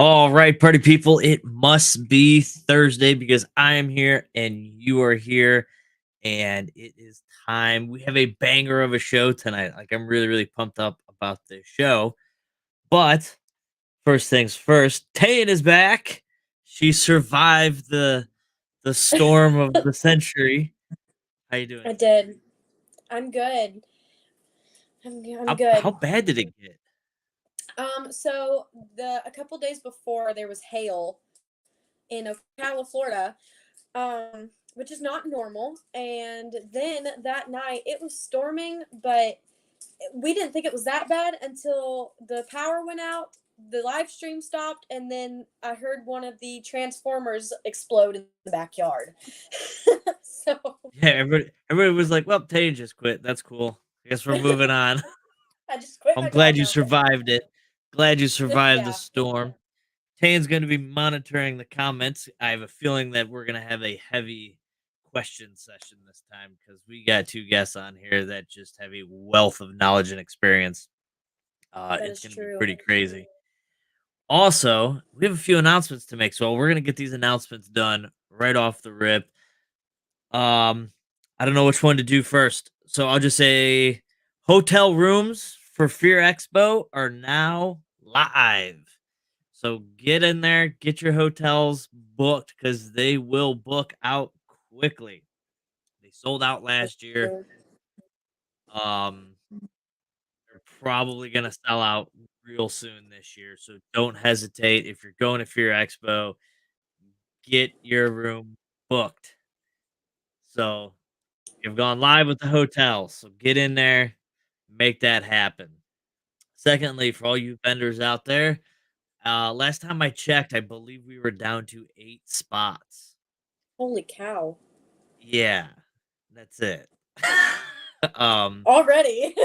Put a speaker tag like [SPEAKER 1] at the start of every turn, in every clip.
[SPEAKER 1] All right, party people, it must be Thursday because I am here and you are here, and it is time. We have a banger of a show tonight. Like, I'm really, really pumped up about this show. But first things first, Tayen is back. She survived the storm of the century. How you doing
[SPEAKER 2] I
[SPEAKER 1] today?
[SPEAKER 2] did. I'm good. I'm
[SPEAKER 1] How
[SPEAKER 2] good.
[SPEAKER 1] bad did it get?
[SPEAKER 2] So a couple days before there was hail in Ocala, Florida, which is not normal. And then that night it was storming, but we didn't think it was that bad until the power went out, the live stream stopped, and then I heard one of the transformers explode in the backyard. So
[SPEAKER 1] Yeah, everybody was like, "Well, Tayen just quit. That's cool. I guess we're moving on."
[SPEAKER 2] I just quit
[SPEAKER 1] I'm
[SPEAKER 2] my job
[SPEAKER 1] glad you
[SPEAKER 2] now.
[SPEAKER 1] survived it. Glad you survived the
[SPEAKER 2] Yeah,
[SPEAKER 1] storm. Tane's going to be monitoring the comments. I have a feeling that we're going to have a heavy question session this time because we got two guests on here that just have a wealth of knowledge and experience.
[SPEAKER 2] that
[SPEAKER 1] It's
[SPEAKER 2] is
[SPEAKER 1] going to be
[SPEAKER 2] true.
[SPEAKER 1] pretty crazy. Also, we have a few announcements to make, so we're going to get these announcements done right off the rip. Um, I don't know which one to do first, so I'll just say hotel rooms for Fear Expo are now live. So get in there, get your hotels booked because they will book out quickly. They sold out
[SPEAKER 2] That's
[SPEAKER 1] last year.
[SPEAKER 2] true.
[SPEAKER 1] Um, they're probably gonna sell out real soon this year. So don't hesitate if you're going to Fear Expo, get your room booked. So you've gone live with the hotels. So get in there, make that happen. Secondly, for all you vendors out there, last time I checked, I believe we were down to 8 spots.
[SPEAKER 2] Holy cow.
[SPEAKER 1] Yeah, that's it. um,
[SPEAKER 2] Already.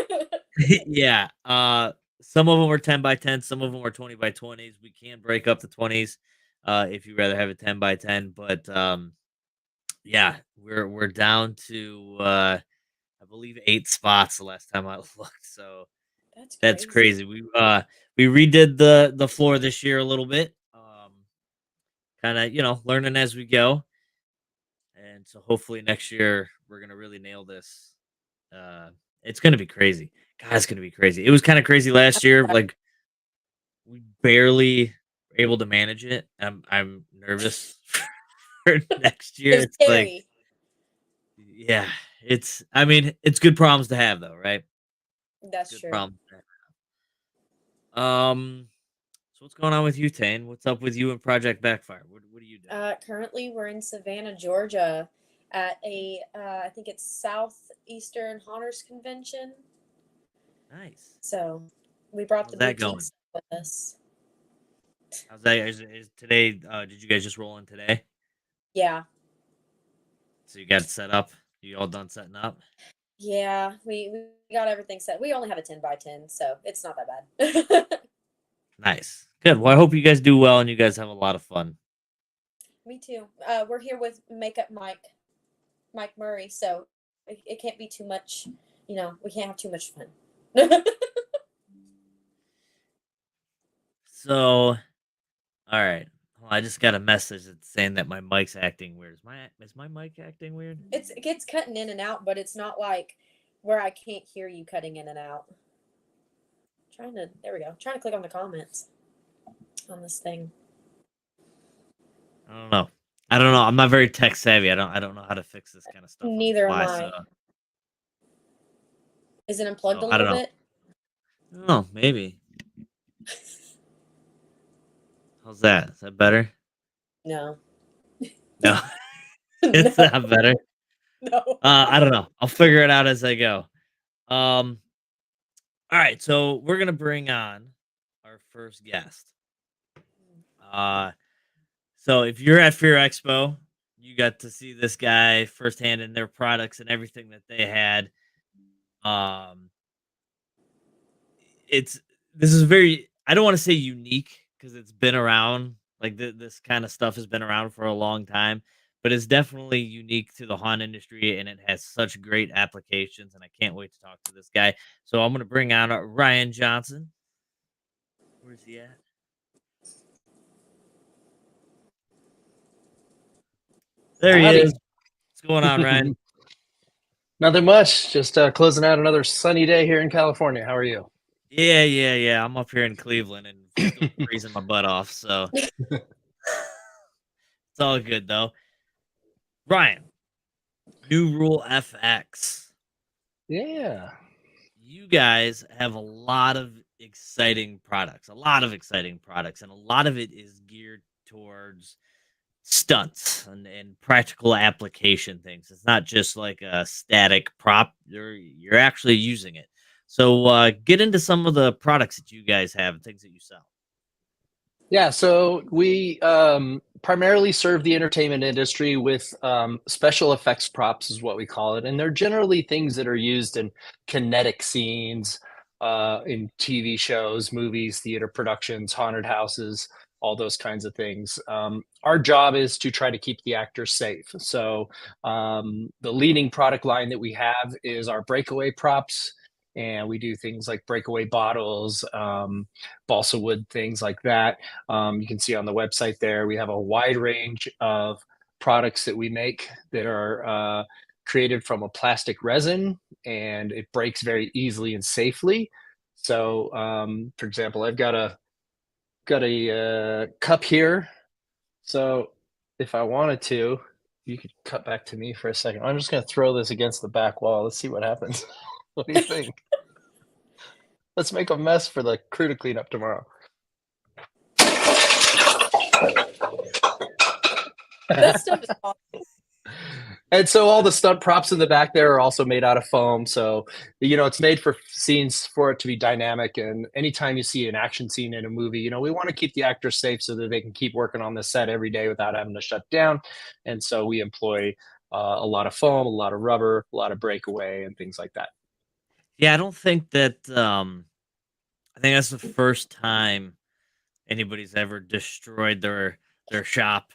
[SPEAKER 1] yeah, some of them were 10 by 10, some of them were 20 by 20s. We can break up the 20s if you rather have a 10 by 10, but yeah, we're down to I believe 8 spots the last time I looked. So
[SPEAKER 2] That's
[SPEAKER 1] that's
[SPEAKER 2] crazy.
[SPEAKER 1] crazy. We redid the floor this year a little bit. Kind of, learning as we go. And so hopefully next year we're gonna really nail this. Uh, it's gonna be crazy. God, it's gonna be crazy. It was kind of crazy last year. Like we barely were able to manage it. I'm nervous for next year.
[SPEAKER 2] It's
[SPEAKER 1] It's like,
[SPEAKER 2] scary.
[SPEAKER 1] yeah, I mean, it's good problems to have though, right?
[SPEAKER 2] That's
[SPEAKER 1] Good
[SPEAKER 2] true.
[SPEAKER 1] problems to have. So what's going on with you, Tane? What's up with you and Project Backfire? What are you doing?
[SPEAKER 2] Currently, we're in Savannah, Georgia, at I think it's Southeastern Honors Convention.
[SPEAKER 1] Nice.
[SPEAKER 2] So we brought
[SPEAKER 1] How's
[SPEAKER 2] the
[SPEAKER 1] that
[SPEAKER 2] boutique
[SPEAKER 1] going?
[SPEAKER 2] stuff with us.
[SPEAKER 1] How's that? Is today? Did you guys just roll in today?
[SPEAKER 2] Yeah,
[SPEAKER 1] So you got it set up. You all done setting up?
[SPEAKER 2] yeah, we got everything set. We only have a 10 by 10, so it's not that bad.
[SPEAKER 1] Nice. Good. Well, I hope you guys do well and you guys have a lot of fun.
[SPEAKER 2] Me too. We're here with Makeup Mike Murray, so it can't be too much. We can't have too much fun.
[SPEAKER 1] So, all right. Well, I just got a message that's saying that my mic's acting weird. Is my mic acting weird?
[SPEAKER 2] It gets cutting in and out, but it's not like where I can't hear you cutting in and out. There we go. Trying to click on the comments on this thing.
[SPEAKER 1] I don't know. I don't know. I'm not very tech savvy. I don't know how to fix this kind of stuff on the
[SPEAKER 2] Neither am
[SPEAKER 1] fly. So
[SPEAKER 2] I. Is it unplugged
[SPEAKER 1] so
[SPEAKER 2] a
[SPEAKER 1] I don't
[SPEAKER 2] little
[SPEAKER 1] know.
[SPEAKER 2] bit?
[SPEAKER 1] I don't know. Maybe. How's that? Is that better?
[SPEAKER 2] No.
[SPEAKER 1] No, it's
[SPEAKER 2] No.
[SPEAKER 1] not better.
[SPEAKER 2] No.
[SPEAKER 1] I don't know. I'll figure it out as I go. Um. All right. So we're gonna bring on our first guest. Uh. So if you're at Fear Expo, you got to see this guy firsthand in their products and everything that they had. Um, it's this is very I don't want to say unique because it's been around. Like this kind of stuff has been around for a long time, but it's definitely unique to the Honda industry, and it has such great applications. And I can't wait to talk to this guy. So I'm gonna bring on Ryan Johnson. Where's he at? There he is.
[SPEAKER 3] Howdy.
[SPEAKER 1] What's going on, Ryan?
[SPEAKER 3] Nothing much. Just closing out another sunny day here in California. How are you?
[SPEAKER 1] Yeah. I'm up here in Cleveland and still freezing my butt off, so it's all good though. Ryan, NewRule FX.
[SPEAKER 3] Yeah.
[SPEAKER 1] You guys have a lot of exciting products, and a lot of it is geared towards stunts and practical application things. It's not just like a static prop. You're actually using it. So get into some of the products that you guys have and things that you sell.
[SPEAKER 3] Yeah, so we primarily serve the entertainment industry with special effects props, is what we call it. And they're generally things that are used in kinetic scenes, in TV shows, movies, theater productions, haunted houses, all those kinds of things. Our job is to try to keep the actors safe. So the leading product line that we have is our breakaway props. And we do things like breakaway bottles, balsa wood, things like that. You can see on the website there, we have a wide range of products that we make that are created from a plastic resin, and it breaks very easily and safely. So, for example, I've got a cup here. So if I wanted to, you could cut back to me for a second. I'm just going to throw this against the back wall. Let's see what happens. What do you think? Let's make a mess for the crew to clean up tomorrow.
[SPEAKER 2] That stuff is awesome.
[SPEAKER 3] And so all the stunt props in the back there are also made out of foam. So, it's made for scenes for it to be dynamic. And anytime you see an action scene in a movie, we want to keep the actors safe so that they can keep working on the set every day without having to shut down. And so we employ a lot of foam, a lot of rubber, a lot of breakaway, and things like that.
[SPEAKER 1] Yeah, I don't think that. I think that's the first time anybody's ever destroyed their shop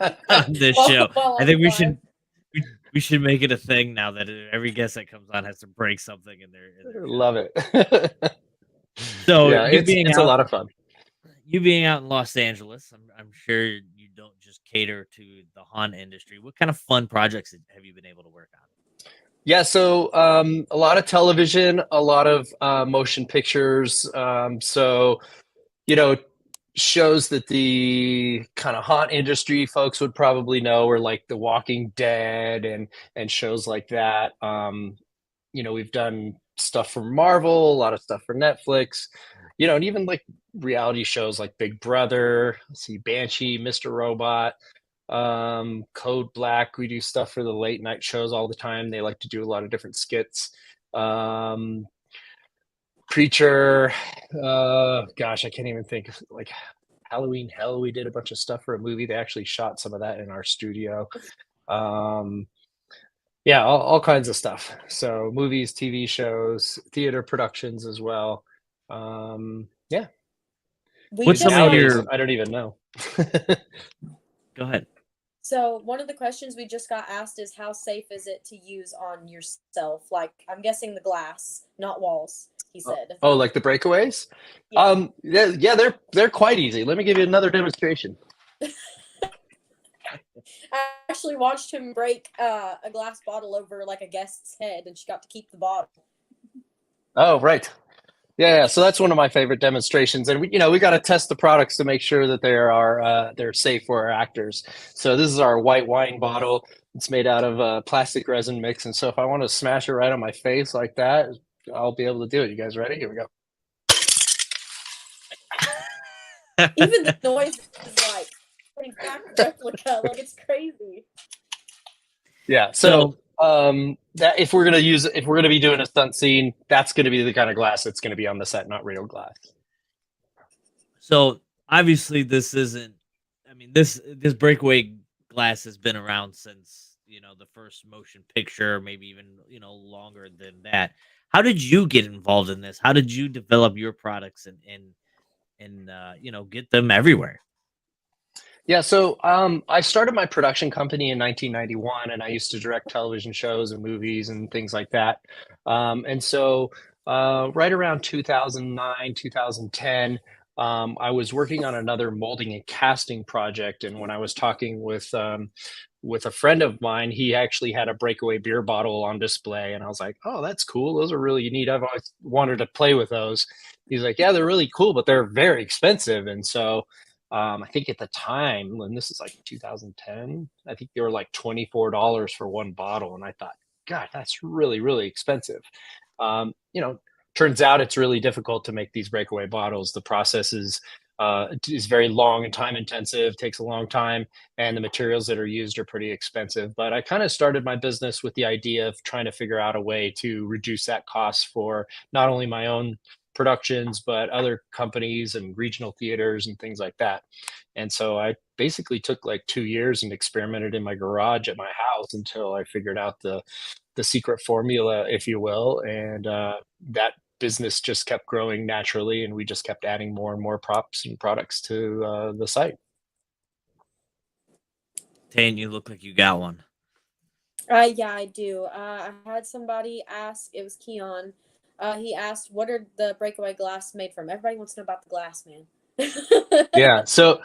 [SPEAKER 1] on this show.
[SPEAKER 2] While
[SPEAKER 1] I
[SPEAKER 2] on
[SPEAKER 1] think we
[SPEAKER 2] live.
[SPEAKER 1] should make it a thing now that every guest that comes on has to break something in their shop.
[SPEAKER 3] Love it.
[SPEAKER 1] So
[SPEAKER 3] Yeah,
[SPEAKER 1] you being
[SPEAKER 3] it's a lot of fun.
[SPEAKER 1] you being out in Los Angeles, I'm sure you don't just cater to the haunt industry. What kind of fun projects have you been able to work on?
[SPEAKER 3] Yeah, so a lot of television, a lot of motion pictures. So, shows that the kind of haunt industry folks would probably know are like The Walking Dead and shows like that. We've done stuff for Marvel, a lot of stuff for Netflix, and even like reality shows like Big Brother, let's see, Banshee, Mr. Robot, Code Black. We do stuff for the late night shows all the time. They like to do a lot of different skits. Preacher, gosh, I can't even think of, like, Halloween Hell. We did a bunch of stuff for a movie. They actually shot some of that in our studio. Yeah, all kinds of stuff. So movies, TV shows, theater productions as well. Yeah.
[SPEAKER 2] We
[SPEAKER 1] What's
[SPEAKER 2] just
[SPEAKER 1] some of
[SPEAKER 2] got
[SPEAKER 1] your?
[SPEAKER 3] I don't even know.
[SPEAKER 1] Go ahead.
[SPEAKER 2] So one of the questions we just got asked is how safe is it to use on yourself? Like, I'm guessing the glass, not walls, he said.
[SPEAKER 3] Oh, like the breakaways?
[SPEAKER 2] Yeah.
[SPEAKER 3] Yeah, they're quite easy. Let me give you another demonstration.
[SPEAKER 2] I actually watched him break a glass bottle over like a guest's head, and she got to keep the bottle.
[SPEAKER 3] Oh, right. Yeah, so that's one of my favorite demonstrations, and we got to test the products to make sure that they're safe for our actors. So this is our white wine bottle. It's made out of plastic resin mix, and so if I want to smash it right on my face like that, I'll be able to do it. You guys ready? Here we go.
[SPEAKER 2] Even the noise is like exact replica. Like, it's crazy.
[SPEAKER 3] Yeah. So that if we're gonna be doing a stunt scene, that's gonna be the kind of glass that's gonna be on the set, not real glass.
[SPEAKER 1] So obviously this isn't. I mean, this breakaway glass has been around since the first motion picture, maybe even longer than that. How did you get involved in this? How did you develop your products and get them everywhere?
[SPEAKER 3] Yeah, so I started my production company in 1991, and I used to direct television shows and movies and things like that. And so right around 2009, 2010, I was working on another molding and casting project. And when I was talking with with a friend of mine. He actually had a breakaway beer bottle on display, and I was like, oh, that's cool. Those are really neat. I've always wanted to play with those. He's like, yeah, they're really cool, but they're very expensive. And so I think at the time, when this is like 2010, I think they were like $24 for one bottle. And I thought, God, that's really, really expensive. You know, turns out it's really difficult to make these breakaway bottles. The process is very long and time intensive, takes a long time, and the materials that are used are pretty expensive. But I kind of started my business with the idea of trying to figure out a way to reduce that cost for not only my own productions, but other companies and regional theaters and things like that. And so I basically took like 2 years and experimented in my garage at my house until I figured out the secret formula, if you will. And that business just kept growing naturally, and we just kept adding more and more props and products to the site.
[SPEAKER 1] Tayen, you look like you got one.
[SPEAKER 2] Yeah, I do. I had somebody ask, it was Keon. He asked, what are the breakaway glass made from? Everybody wants to know about the glass, man.
[SPEAKER 3] Yeah. So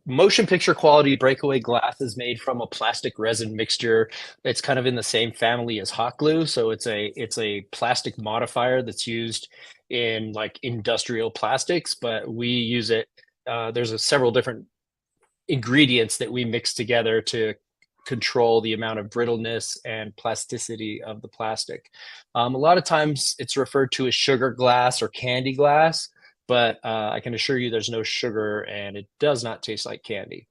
[SPEAKER 3] motion picture quality breakaway glass is made from a plastic resin mixture. It's kind of in the same family as hot glue. So it's a plastic modifier that's used in like industrial plastics, but we use it. There's several different ingredients that we mix together to control the amount of brittleness and plasticity of the plastic. A lot of times it's referred to as sugar glass or candy glass, but I can assure you there's no sugar and it does not taste like candy.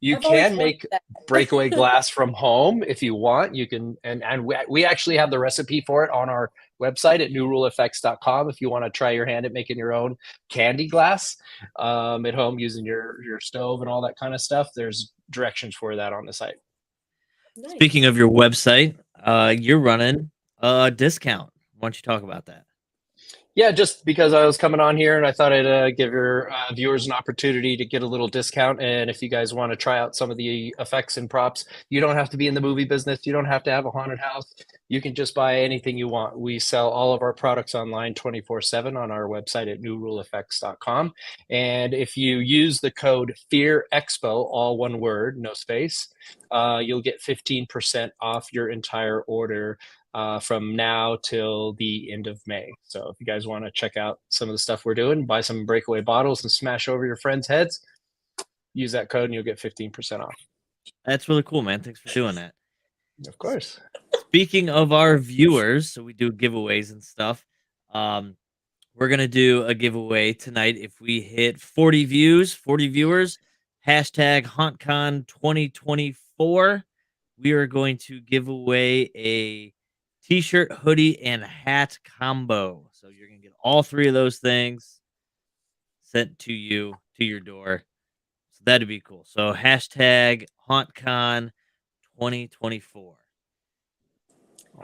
[SPEAKER 3] You
[SPEAKER 2] I've always
[SPEAKER 3] can make
[SPEAKER 2] wanted that.
[SPEAKER 3] breakaway glass from home if you want. You can, and we actually have the recipe for it on our website at NewRuleFX.com if you want to try your hand at making your own candy glass at home using your stove and all that kind of stuff. There's directions for that on the site.
[SPEAKER 2] Nice.
[SPEAKER 1] Speaking of your website, you're running a discount. Why don't you talk about that?
[SPEAKER 3] Yeah, just because I was coming on here and I thought I'd give your viewers an opportunity to get a little discount. And if you guys want to try out some of the effects and props, you don't have to be in the movie business. You don't have to have a haunted house. You can just buy anything you want. We sell all of our products online 24/7 on our website at NewRuleFX.com. And if you use the code FEAREXPO, all one word, no space, you'll get 15% off your entire order from now till the end of May. So if you guys want to check out some of the stuff we're doing, buy some breakaway bottles and smash over your friends' heads, use that code and you'll get 15% off.
[SPEAKER 1] That's really cool, man. Thanks for doing that.
[SPEAKER 3] Of course.
[SPEAKER 1] Speaking of our viewers, so we do giveaways and stuff. We're gonna do a giveaway tonight. If we hit 40 viewers, hashtag HauntCon 2024, we are going to give away a t-shirt, hoodie, and hat combo. So you're gonna get all three of those things sent to you to your door. So that'd be cool. So hashtag HauntCon 2024.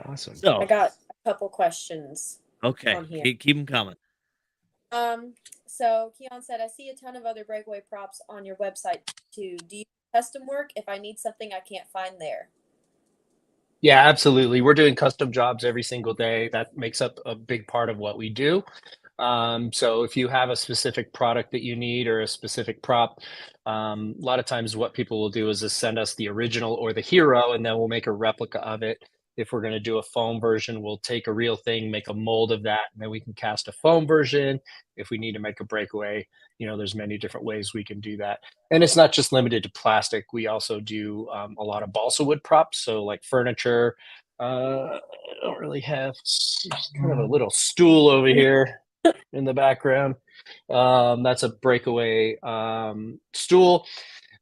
[SPEAKER 3] Awesome.
[SPEAKER 1] So
[SPEAKER 2] I got a couple questions.
[SPEAKER 1] okay,
[SPEAKER 2] on here.
[SPEAKER 1] keep them coming.
[SPEAKER 2] So Keon said, I see a ton of other breakaway props on your website too. Do you custom work if I need something I can't find there?
[SPEAKER 3] Yeah, absolutely. We're doing custom jobs every single day. That makes up a big part of what we do. So if you have a specific product that you need or a specific prop, a lot of times what people will do is just send us the original or the hero, and then we'll make a replica of it. If we're going to do a foam version, we'll take a real thing, make a mold of that, and then we can cast a foam version. If we need to make a breakaway, there's many different ways we can do that. And it's not just limited to plastic. We also do a lot of balsa wood props. So like furniture, I don't really have kind of a little stool over here in the background. That's a breakaway stool.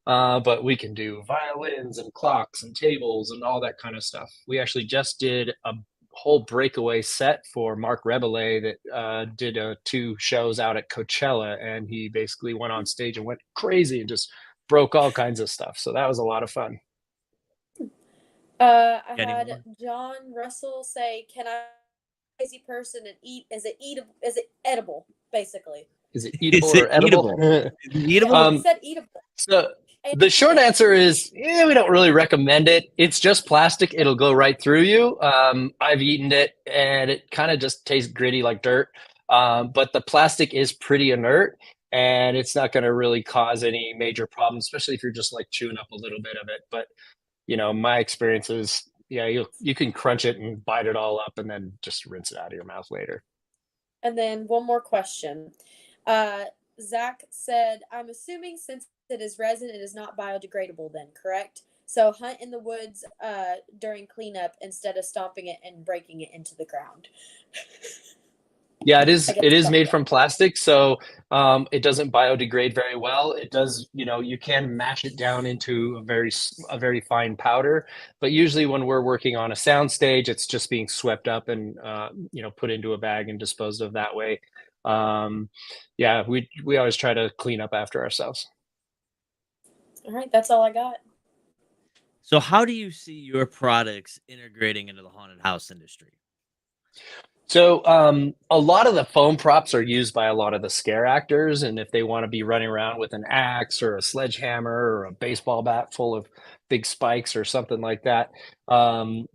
[SPEAKER 3] But we can do violins and clocks and tables and all that kind of stuff. We actually just did a whole breakaway set for Mark Rebele that did 2 shows out at Coachella, and he basically went on stage and went crazy and just broke all kinds of stuff. So that was a lot of fun.
[SPEAKER 2] I had John Russell say, "Can I crazy person and eat? Is it eatable? Is it edible? Basically,
[SPEAKER 3] is it eatable or edible?
[SPEAKER 1] Eatable?
[SPEAKER 2] He said eatable.
[SPEAKER 3] So the short answer is, we don't really recommend it. It's just plastic. It'll go right through you. I've eaten it and it kind of just tastes gritty like dirt. But the plastic is pretty inert. and it's not going to really cause any major problems, especially if you're just like chewing up a little bit of it. But my experience is, yeah, you can crunch it and bite it all up and then just rinse it out of your mouth later.
[SPEAKER 2] And then one more question. Uh, Zach said, I'm assuming since it is resin, it is not biodegradable then, correct? So hunt in the woods during cleanup instead of stomping it and breaking it into the ground.
[SPEAKER 3] Yeah,
[SPEAKER 2] I guess
[SPEAKER 3] it is
[SPEAKER 2] something.
[SPEAKER 3] made from plastic, so it doesn't biodegrade very well. It does, you can mash it down into a very fine powder, but usually when we're working on a sound stage, it's just being swept up and put into a bag and disposed of that way. Yeah, we always try to clean up after ourselves.
[SPEAKER 2] All right, that's all I got.
[SPEAKER 1] So how do you see your products integrating into the haunted house industry?
[SPEAKER 3] So a lot of the foam props are used by a lot of the scare actors, and if they want to be running around with an axe or a sledgehammer or a baseball bat full of big spikes or something like that,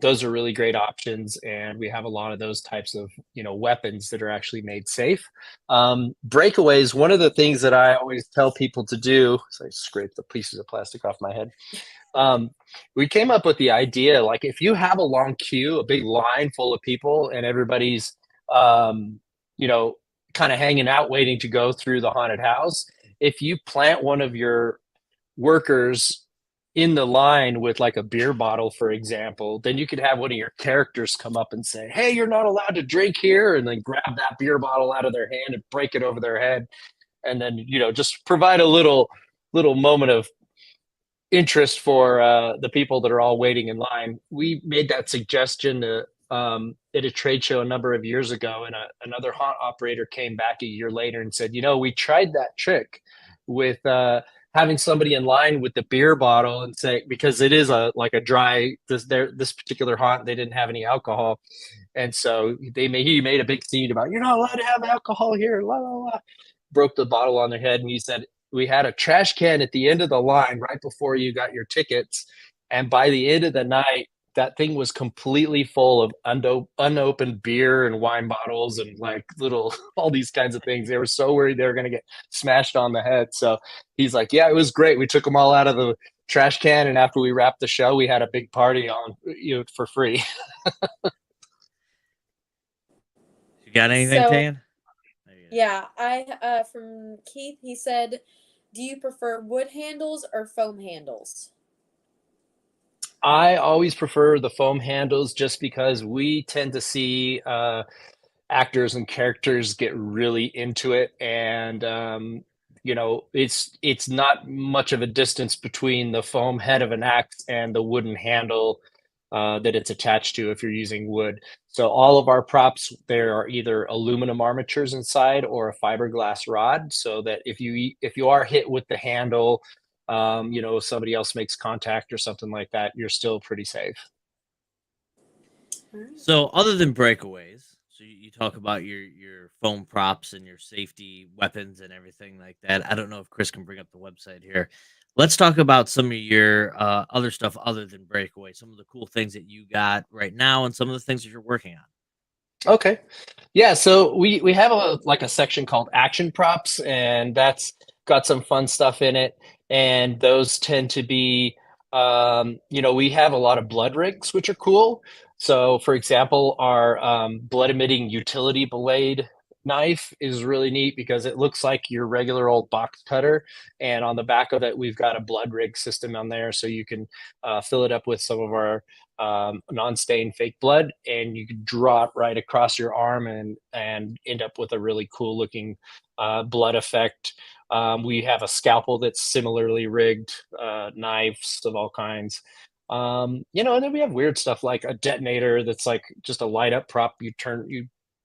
[SPEAKER 3] those are really great options. And we have a lot of those types of weapons that are actually made safe. Breakaways. One of the things that I always tell people to do. So I scraped the pieces of plastic off my head. We came up with the idea, like if you have a long queue, a big line full of people, and everybody's, um, you know, kind of hanging out waiting to go through the haunted house, if you plant one of your workers in the line with like a beer bottle, for example, then you could have one of your characters come up and say, "Hey, you're not allowed to drink here," and then grab that beer bottle out of their hand and break it over their head, and then just provide a little moment of interest for the people that are all waiting in line. We made that suggestion at a trade show a number of years ago, and another haunt operator came back a year later and said, we tried that trick with having somebody in line with the beer bottle and say, because it is like a dry, this particular haunt, they didn't have any alcohol. And so he made a big scene about, you're not allowed to have alcohol here, la, la, la. Broke the bottle on their head. And he said, we had a trash can at the end of the line right before you got your tickets. And by the end of the night, that thing was completely full of unopened beer and wine bottles and like little, all these kinds of things. They were so worried they were going to get smashed on the head. So he's like, yeah, it was great. We took them all out of the trash can. And after we wrapped the show, we had a big party on, for free.
[SPEAKER 1] You got anything, Tayen?
[SPEAKER 2] Yeah, I from Keith, he said, do you prefer wood handles or foam handles?
[SPEAKER 3] I always prefer the foam handles just because we tend to see actors and characters get really into it, and it's not much of a distance between the foam head of an axe and the wooden handle that it's attached to if you're using wood. So all of our props, there are either aluminum armatures inside or a fiberglass rod, so that if you are hit with the handle, somebody else makes contact or something like that, you're still pretty safe.
[SPEAKER 1] So other than breakaways, so you talk about your foam props and your safety weapons and everything like that. I don't know if Chris can bring up the website here. Let's talk about some of your other stuff other than breakaway, some of the cool things that you got right now and some of the things that you're working on.
[SPEAKER 3] Okay. Yeah, so we have a section called action props, and that's got some fun stuff in it. And those tend to be, we have a lot of blood rigs, which are cool. So, for example, our blood emitting utility blade knife is really neat because it looks like your regular old box cutter. And on the back of it, we've got a blood rig system on there, so you can fill it up with some of our non-stained fake blood, and you can draw it right across your arm and end up with a really cool looking blood effect. We have a scalpel that's similarly rigged, knives of all kinds. And then we have weird stuff like a detonator that's like just a light up prop. You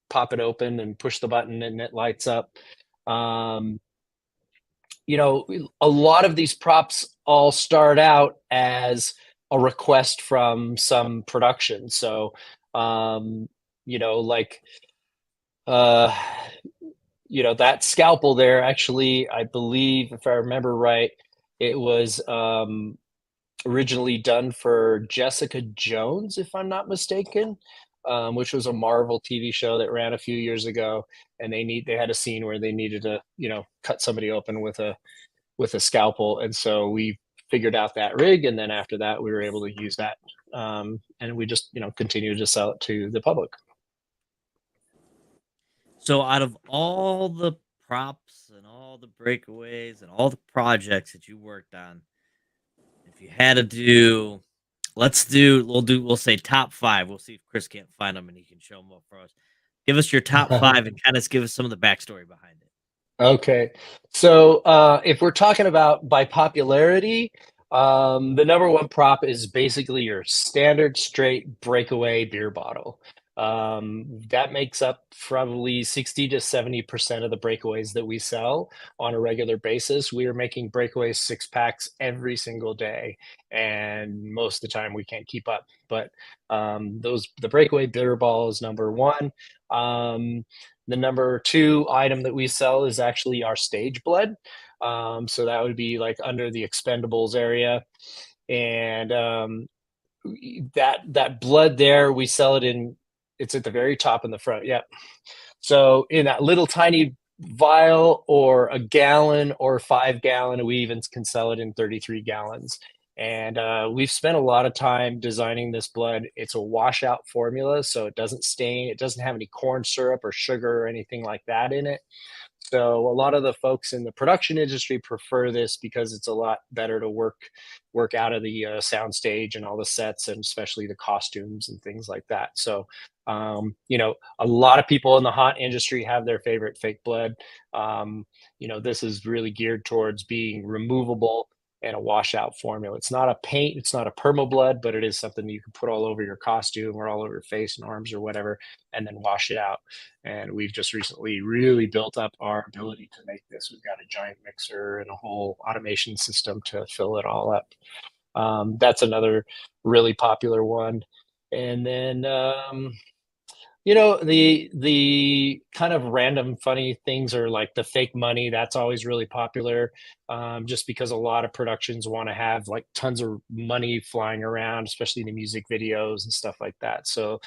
[SPEAKER 3] pop it open and push the button and it lights up. Um, a lot of these props all start out as a request from some production. So, like, that scalpel there, actually, I believe, if I remember right, it was originally done for Jessica Jones, if I'm not mistaken. which was a Marvel TV show that ran a few years ago, and they had a scene where they needed to cut somebody open with a scalpel, and so we figured out that rig, and then after that we were able to use that, and we just continued to sell it to the public.
[SPEAKER 1] So out of all the props and all the breakaways and all the projects that you worked on, if you had to do, we'll say top five. We'll see if Chris can't find them and he can show them up for us. Give us your top five and kind of give us some of the backstory behind it.
[SPEAKER 3] Okay. So if we're talking about by popularity, the number one prop is basically your standard straight breakaway beer bottle. That makes up probably 60 to 70% of the breakaways that we sell on a regular basis. We are making breakaway 6-packs every single day, and most of the time we can't keep up. But the breakaway beer ball is number one. The number two item that we sell is actually our stage blood. So that would be like under the expendables area. And that blood there, we sell it in, it's at the very top in the front. Yeah. So in that little tiny vial or a gallon or 5 gallon, we even can sell it in 33 gallons. And we've spent a lot of time designing this blood. It's a washout formula, so it doesn't stain. It doesn't have any corn syrup or sugar or anything like that in it. So a lot of the folks in the production industry prefer this because it's a lot better to work out of the sound stage and all the sets, and especially the costumes and things like that. So a lot of people in the haunt industry have their favorite fake blood. This is really geared towards being removable and a washout formula. It's not a paint, it's not a perma blood, but it is something you can put all over your costume or all over your face and arms or whatever, and then wash it out. And we've just recently really built up our ability to make this. We've got a giant mixer and a whole automation system to fill it all up. That's another really popular one. And then the kind of random funny things are like the fake money. That's always really popular, just because a lot of productions want to have like tons of money flying around, especially in the music videos and stuff like that. So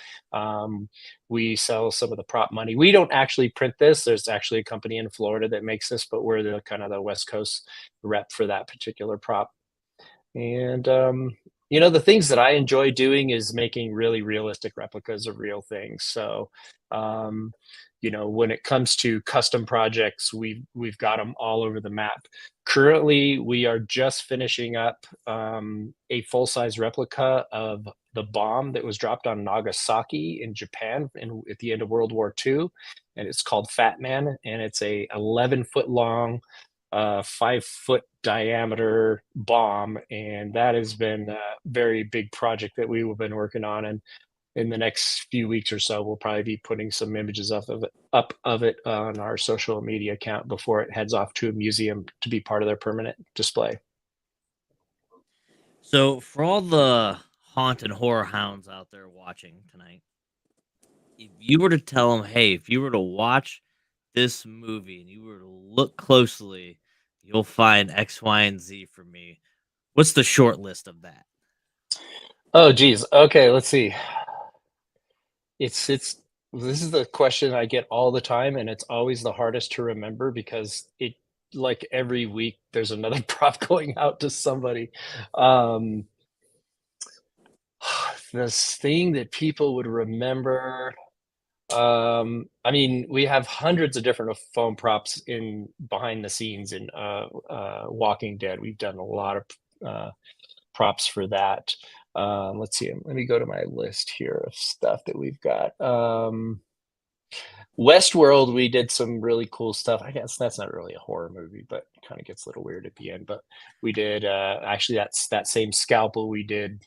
[SPEAKER 3] we sell some of the prop money. We don't actually print this. There's actually a company in Florida that makes this, but we're the kind of the West Coast rep for that particular prop. And the things that I enjoy doing is making really realistic replicas of real things. So when it comes to custom projects, we've got them all over the map. Currently, we are just finishing up a full-size replica of the bomb that was dropped on Nagasaki in Japan at the end of World War II, and it's called Fat Man, and it's a 11-foot long 5-foot diameter bomb, and that has been a very big project that we've been working on. And in the next few weeks or so, we'll probably be putting some images up of it on our social media account before it heads off to a museum to be part of their permanent display.
[SPEAKER 1] So for all the haunt and horror hounds out there watching tonight, if you were to tell them, hey, if you were to watch this movie and you were to look closely, you'll find X, Y, and Z for me. What's the short list of that?
[SPEAKER 3] Oh, geez. Okay, let's see. This is the question I get all the time, and it's always the hardest to remember because like every week there's another prop going out to somebody. This thing that people would remember. We have hundreds of different foam props in behind the scenes in Walking Dead. We've done a lot of props for that. Let's see. Let me go to my list here of stuff that we've got. Westworld, we did some really cool stuff. I guess that's not really a horror movie, but kind of gets a little weird at the end. But we did actually that same scalpel we did.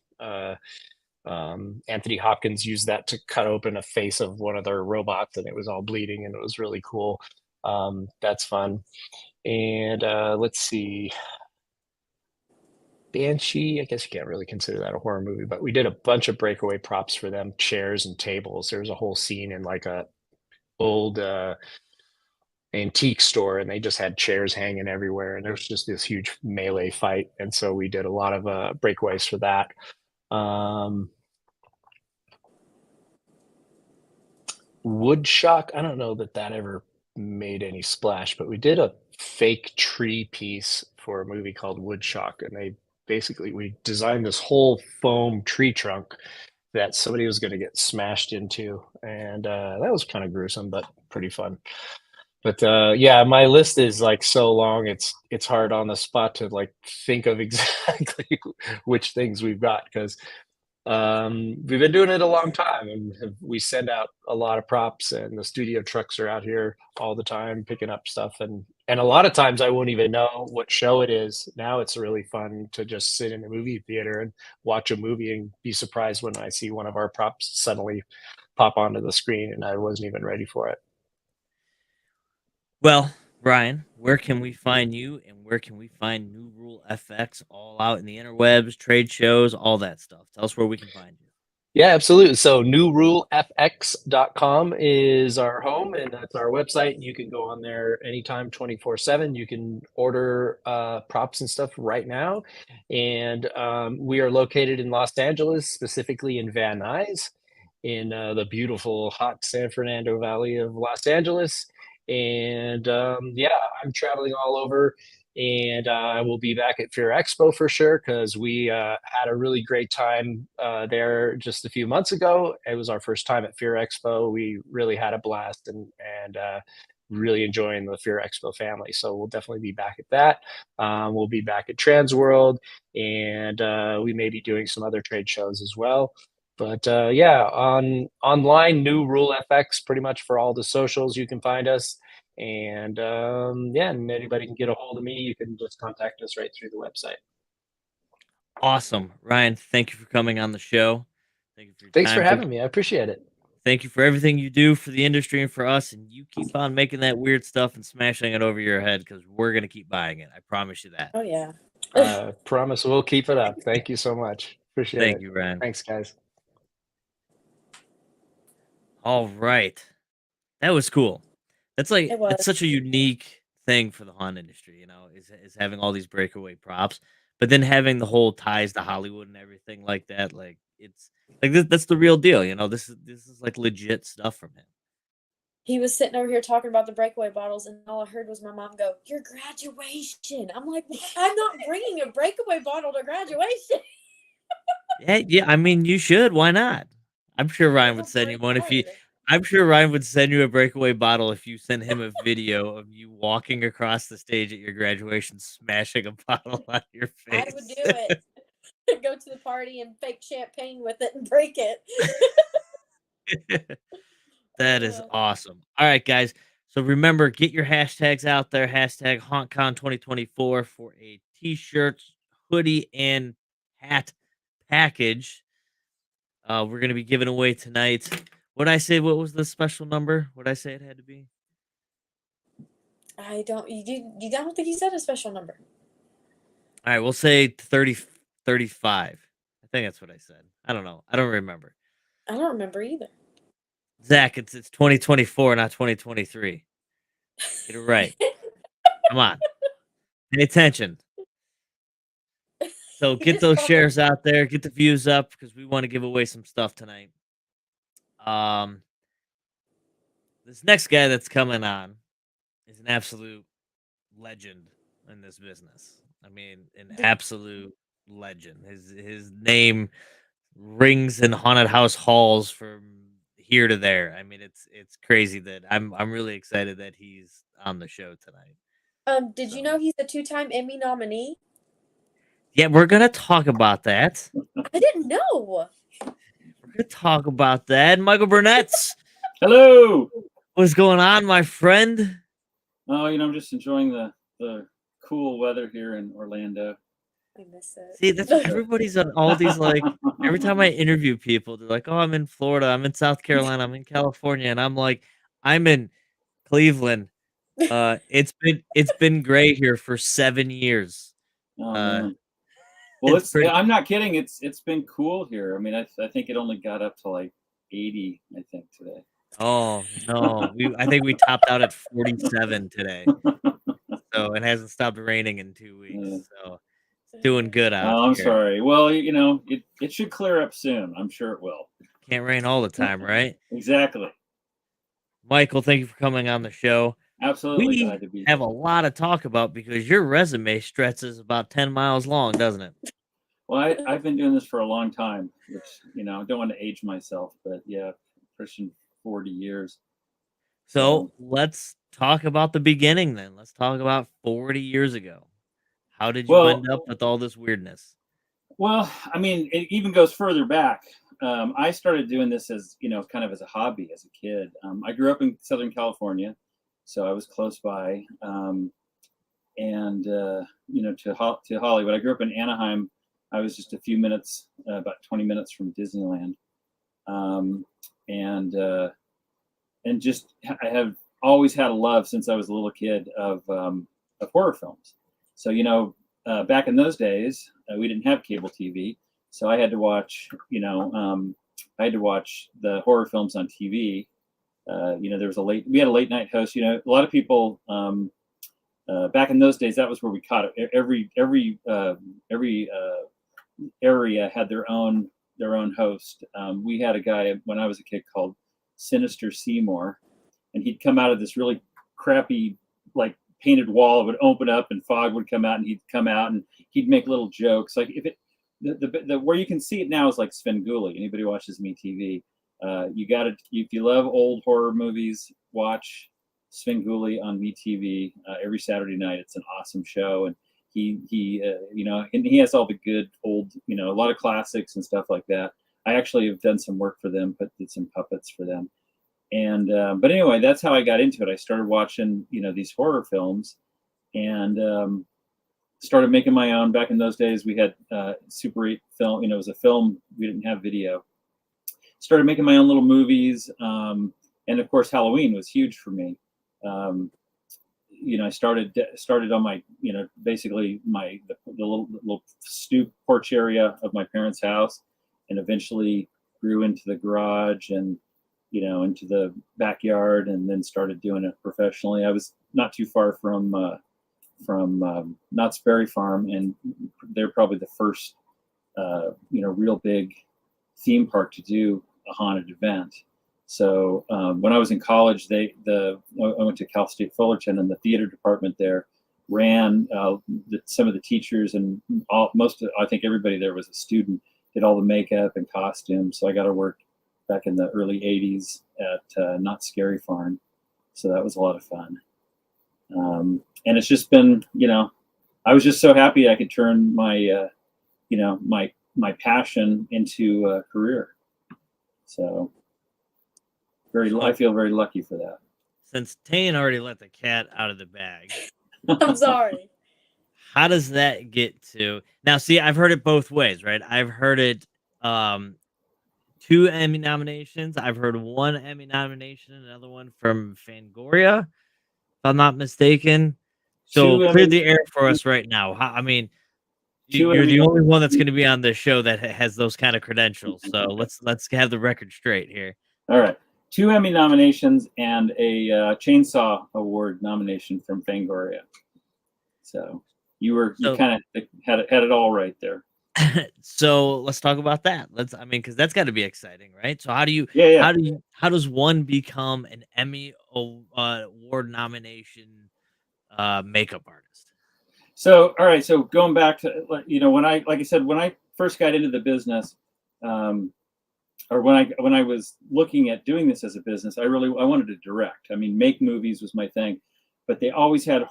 [SPEAKER 3] Anthony Hopkins used that to cut open a face of one of their robots, and it was all bleeding, and it was really cool. That's fun. And let's see. Banshee, I guess you can't really consider that a horror movie, but we did a bunch of breakaway props for them, chairs and tables. There's a whole scene in like a old antique store, and they just had chairs hanging everywhere, and there was just this huge melee fight, and so we did a lot of breakaways for that. wood shock. I don't know that ever made any splash, but we did a fake tree piece for a movie called Wood Shock, and we designed this whole foam tree trunk that somebody was going to get smashed into, and that was kind of gruesome, but pretty fun. But yeah, my list is like so long, it's hard on the spot to like think of exactly which things we've got because we've been doing it a long time, and we send out a lot of props, and the studio trucks are out here all the time picking up stuff, and a lot of times I won't even know what show it is. Now it's really fun to just sit in a movie theater and watch a movie and be surprised when I see one of our props suddenly pop onto the screen and I wasn't even ready for it.
[SPEAKER 1] Well, Ryan, where can we find you and where can we find New Rule FX all out in the interwebs, trade shows, all that stuff? Tell us where we can find you.
[SPEAKER 3] Yeah, absolutely. So newrulefx.com is our home, and that's our website. You can go on there anytime, 24/7. You can order props and stuff right now. And we are located in Los Angeles, specifically in Van Nuys, in the beautiful, hot San Fernando Valley of Los Angeles. And yeah, I'm traveling all over, and I will be back at Fear Expo for sure because we had a really great time there just a few months ago. It was our first time at Fear Expo. We really had a blast and really enjoying the Fear Expo family. So we'll definitely be back at that. We'll be back at Trans World, and we may be doing some other trade shows as well. But yeah, online, New Rule FX, pretty much for all the socials, you can find us. And yeah, and anybody can get a hold of me. You can just contact us right through the website.
[SPEAKER 1] Awesome. Ryan, thank you for coming on the show. Thank you for your
[SPEAKER 3] Thanks for
[SPEAKER 1] time today.
[SPEAKER 3] having me. I appreciate it.
[SPEAKER 1] Thank you for everything you do for the industry and for us. And you keep on making that weird stuff and smashing it over your head because we're going to keep buying it. I promise you that.
[SPEAKER 2] Oh yeah.
[SPEAKER 3] Promise we'll keep it up. Thank you so much. Appreciate
[SPEAKER 1] Thank
[SPEAKER 3] it.
[SPEAKER 1] you, Ryan.
[SPEAKER 3] Thanks, guys.
[SPEAKER 1] All right. That was cool.
[SPEAKER 2] It was.
[SPEAKER 1] It's such a unique thing for the haunt industry, is having all these breakaway props, but then having the whole ties to Hollywood and everything like that. Like it's like that's the real deal. This is like legit stuff from him.
[SPEAKER 2] He was sitting over here talking about the breakaway bottles, and all I heard was my mom go, "Your graduation." I'm like, I'm not bringing a breakaway bottle to graduation.
[SPEAKER 1] Yeah. I mean, you should. Why not? I'm sure Ryan would
[SPEAKER 2] It'll
[SPEAKER 1] send you
[SPEAKER 2] break
[SPEAKER 1] one if you.
[SPEAKER 2] hard.
[SPEAKER 1] I'm sure Ryan would send you a breakaway bottle if you send him a video of you walking across the stage at your graduation, smashing a bottle on your
[SPEAKER 2] I would do
[SPEAKER 1] face.
[SPEAKER 2] it. Go to the party and fake champagne with it and break it.
[SPEAKER 1] That is awesome. All right, guys. So remember, get your hashtags out there. Hashtag HauntCon 2024 for a t-shirt, hoodie, and hat package. We're gonna be giving away tonight. What I say? What was the special number? What I say it had to be?
[SPEAKER 2] I don't. You don't think he said a special number?
[SPEAKER 1] All right, we'll say 30, 35. I think that's what I said. I don't know. I don't remember.
[SPEAKER 2] I don't remember either.
[SPEAKER 1] Zach, it's 2024, not 2023. Get it right. Come on. Pay attention. So
[SPEAKER 2] He
[SPEAKER 1] get
[SPEAKER 2] just
[SPEAKER 1] those
[SPEAKER 2] called
[SPEAKER 1] shares out there, get the views up because we want to give away some stuff tonight. Um, this next guy that's coming on is an absolute legend in this business. I mean, an absolute legend. His name rings in haunted house halls from here to there. I mean, it's crazy that I'm really excited that he's on the show tonight.
[SPEAKER 2] Did you
[SPEAKER 1] So
[SPEAKER 2] know he's a 2-time Emmy nominee?
[SPEAKER 1] yeah, we're gonna talk about that.
[SPEAKER 2] I didn't know.
[SPEAKER 1] We're gonna talk about that. Michael Burnett's.
[SPEAKER 4] Hello.
[SPEAKER 1] What's going on, my friend?
[SPEAKER 4] Oh, I'm just enjoying the cool weather here in Orlando.
[SPEAKER 2] I miss it.
[SPEAKER 1] See, that's what everybody's on all these like every time I interview people, they're like, "Oh, I'm in Florida, I'm in South Carolina, I'm in California," and I'm like, "I'm in Cleveland." It's been gray here for 7 years.
[SPEAKER 4] Oh
[SPEAKER 1] Uh,
[SPEAKER 4] man. Well,
[SPEAKER 1] it's pretty.
[SPEAKER 4] I'm not kidding. It's been cool here. I mean, I think it only got up to like 80, I think, today.
[SPEAKER 1] Oh no, I think we topped out at 47 today, so it hasn't stopped raining in 2 weeks.
[SPEAKER 4] Yeah.
[SPEAKER 1] So it's doing good out
[SPEAKER 4] Oh, I'm
[SPEAKER 1] here.
[SPEAKER 4] sorry. Well, it should clear up soon. I'm sure it will.
[SPEAKER 1] Can't rain all the time, right?
[SPEAKER 4] Exactly.
[SPEAKER 1] Michael, thank you for coming on the show.
[SPEAKER 4] Absolutely
[SPEAKER 1] We
[SPEAKER 4] glad to be
[SPEAKER 1] have a
[SPEAKER 4] here.
[SPEAKER 1] lot to talk about because your resume stretches about 10 miles long, doesn't it?
[SPEAKER 4] Well, I've been doing this for a long time, which, you know, I don't want to age myself, but yeah, pushing 40 years.
[SPEAKER 1] So
[SPEAKER 4] So,
[SPEAKER 1] let's talk about the beginning then. Let's talk about 40 years ago. How did you
[SPEAKER 4] well,
[SPEAKER 1] end up with all this weirdness?
[SPEAKER 4] well, I mean, it even goes further back. I started doing this as, you know, kind of as a hobby as a kid. I grew up in Southern California, so I was close by. And you know, to Hollywood. I grew up in Anaheim. I was just a few minutes, about 20 minutes from Disneyland, um, and just I have always had a love since I was a little kid of horror films. So you know, back in those days, we didn't have cable TV, so I had to watch, I had to watch the horror films on TV. You know, we had a late night host. You know, a lot of people. Back in those days, that was where we caught it. Every area had their own host. We had a guy when I was a kid called Sinister Seymour, and he'd come out of this really crappy, like, painted wall. It would open up and fog would come out, and he'd come out and he'd make little jokes. Like, if it the where you can see it now is like Svengoolie. Anybody watches MeTV, you got to, if you love old horror movies, watch Svengoolie on MeTV every Saturday night. It's an awesome show, and you know, and he has all the good old, you know, a lot of classics and stuff like that. I actually have done some work for them, did some puppets for them, and but anyway, that's how I got into it. I started watching, you know, these horror films, and started making my own. Back in those days, we had Super 8 film. You know, it was a film. We didn't have video. Started making my own little movies, and of course, Halloween was huge for me. You know, I started on my, you know, basically the little stoop porch area of my parents' house, and eventually grew into the garage and, you know, into the backyard, and then started doing it professionally. I was not too far from Knott's Berry Farm, and they're probably the first, you know, real big theme park to do a haunted event. So when I was in college, I went to Cal State Fullerton, and the theater department there ran some of the teachers, and I think everybody there was a student, did all the makeup and costumes. So I got to work back in the early 80s at Knott's Scary Farm. So that was a lot of fun. And it's just been, you know, I was just so happy I could turn my, you know, my passion into a career. So I feel very lucky for that.
[SPEAKER 1] Since Tayen already let the cat out of the bag,
[SPEAKER 2] I'm sorry.
[SPEAKER 1] how does that get to now? See, I've heard it both ways, right? I've heard it 2 Emmy nominations. I've heard 1 Emmy nomination, another one from Fangoria, if I'm not mistaken. So clear the air for us right now. I mean, you're the only one that's going to be on this show that has those kind of credentials. So let's have the record straight here.
[SPEAKER 4] All right. 2 Emmy nominations and a Chainsaw Award nomination from Fangoria. So you kind of had it all right there.
[SPEAKER 1] So let's talk about that. I mean, because that's got to be exciting, right? So how does one become an Emmy award nomination makeup artist?
[SPEAKER 4] So all right. So going back to, you know, like I said, when I first got into the business, or when I was looking at doing this as a business, I wanted to direct. I mean, make movies was my thing, but they always had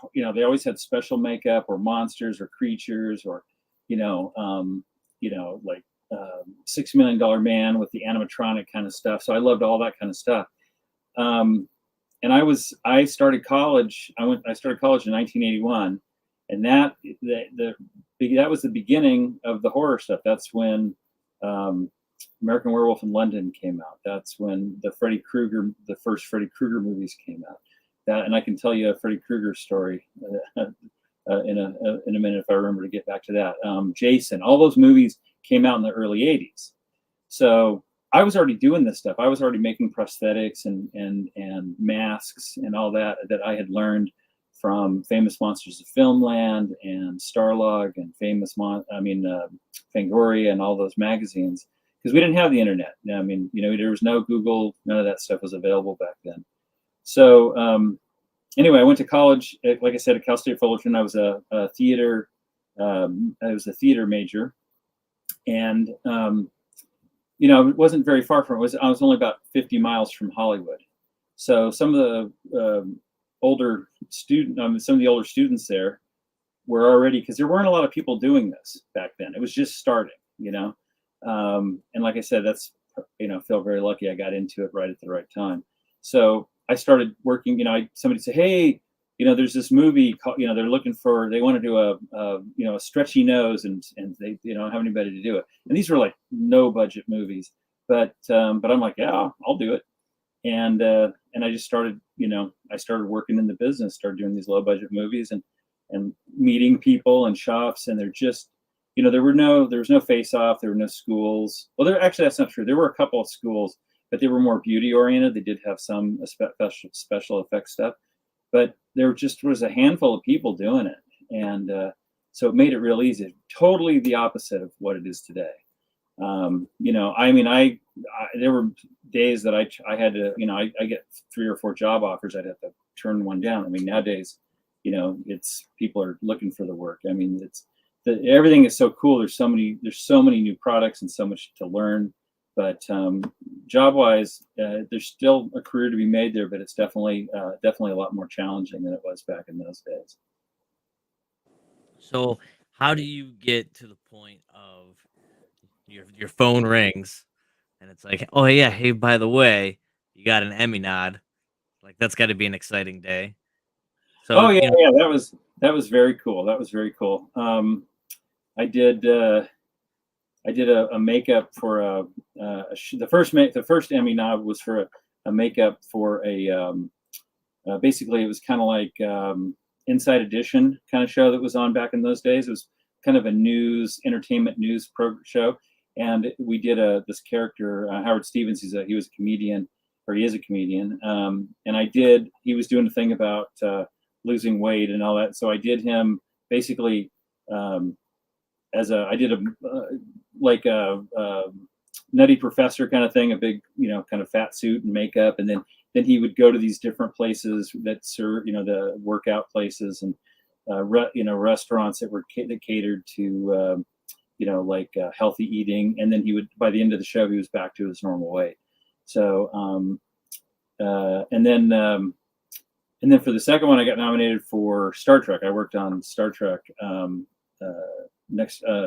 [SPEAKER 4] special makeup or monsters or creatures or, you know, like $6 Million Man with the animatronic kind of stuff. So I loved all that kind of stuff. And I started college. I started college in 1981, and that was the beginning of the horror stuff. That's when American Werewolf in London came out. That's when the first Freddy Krueger movies came out. And I can tell you a Freddy Krueger story in a minute if I remember to get back to that. Jason, all those movies came out in the early 80s. So I was already doing this stuff. I was already making prosthetics and masks and all that I had learned from Famous Monsters of Filmland and Starlog and Fangoria and all those magazines, because we didn't have the internet. I mean, you know, there was no Google, none of that stuff was available back then. So anyway, I went to college, like I said, at Cal State Fullerton. I was a theater, I was a theater major, and it wasn't very far from it. I was only about 50 miles from Hollywood. So some of the older students there were already, because there weren't a lot of people doing this back then. It was just starting, and like I said, that's feel very lucky I got into it right at the right time. So I started working. Somebody said, "Hey, there's this movie called, they want to do a stretchy nose, and they don't have anybody to do it." And these were like no budget movies, but I'm like, yeah, I'll do it. And I just started, I started working in the business, started doing these low budget movies and meeting people and shops, and they're just, there was no Face Off, there were no schools. Well, actually that's not true. There were a couple of schools, but they were more beauty oriented. They did have some special effects stuff, but there just was a handful of people doing it, and so it made it real easy. Totally the opposite of what it is today. There were days that I had to, I get 3 or 4 job offers. I'd have to turn one down. I mean, nowadays, it's people are looking for the work. I mean, everything is so cool. There's so many new products and so much to learn. But job wise, there's still a career to be made there, but it's definitely a lot more challenging than it was back in those days.
[SPEAKER 1] So how do you get to the point of your phone rings and it's like, oh yeah, hey, by the way, you got an Emmy nod. Like that's got to be an exciting day. So
[SPEAKER 4] oh yeah, that was very cool. That was very cool. I did a makeup for the first Emmy nod was for a makeup for basically it was kind of like Inside Edition kind of show that was on back in those days. It was kind of a entertainment news show. And we did this character, Howard Stevens. He was a comedian, or he is a comedian. And he was doing a thing about losing weight and all that. So I did him basically I did a Nutty Professor kind of thing, a big, kind of fat suit and makeup. And then he would go to these different places that serve, the workout places and, restaurants that catered to, healthy eating. And then by the end of the show, he was back to his normal weight. So, and then for the second one, I got nominated for Star Trek. I worked on Star Trek,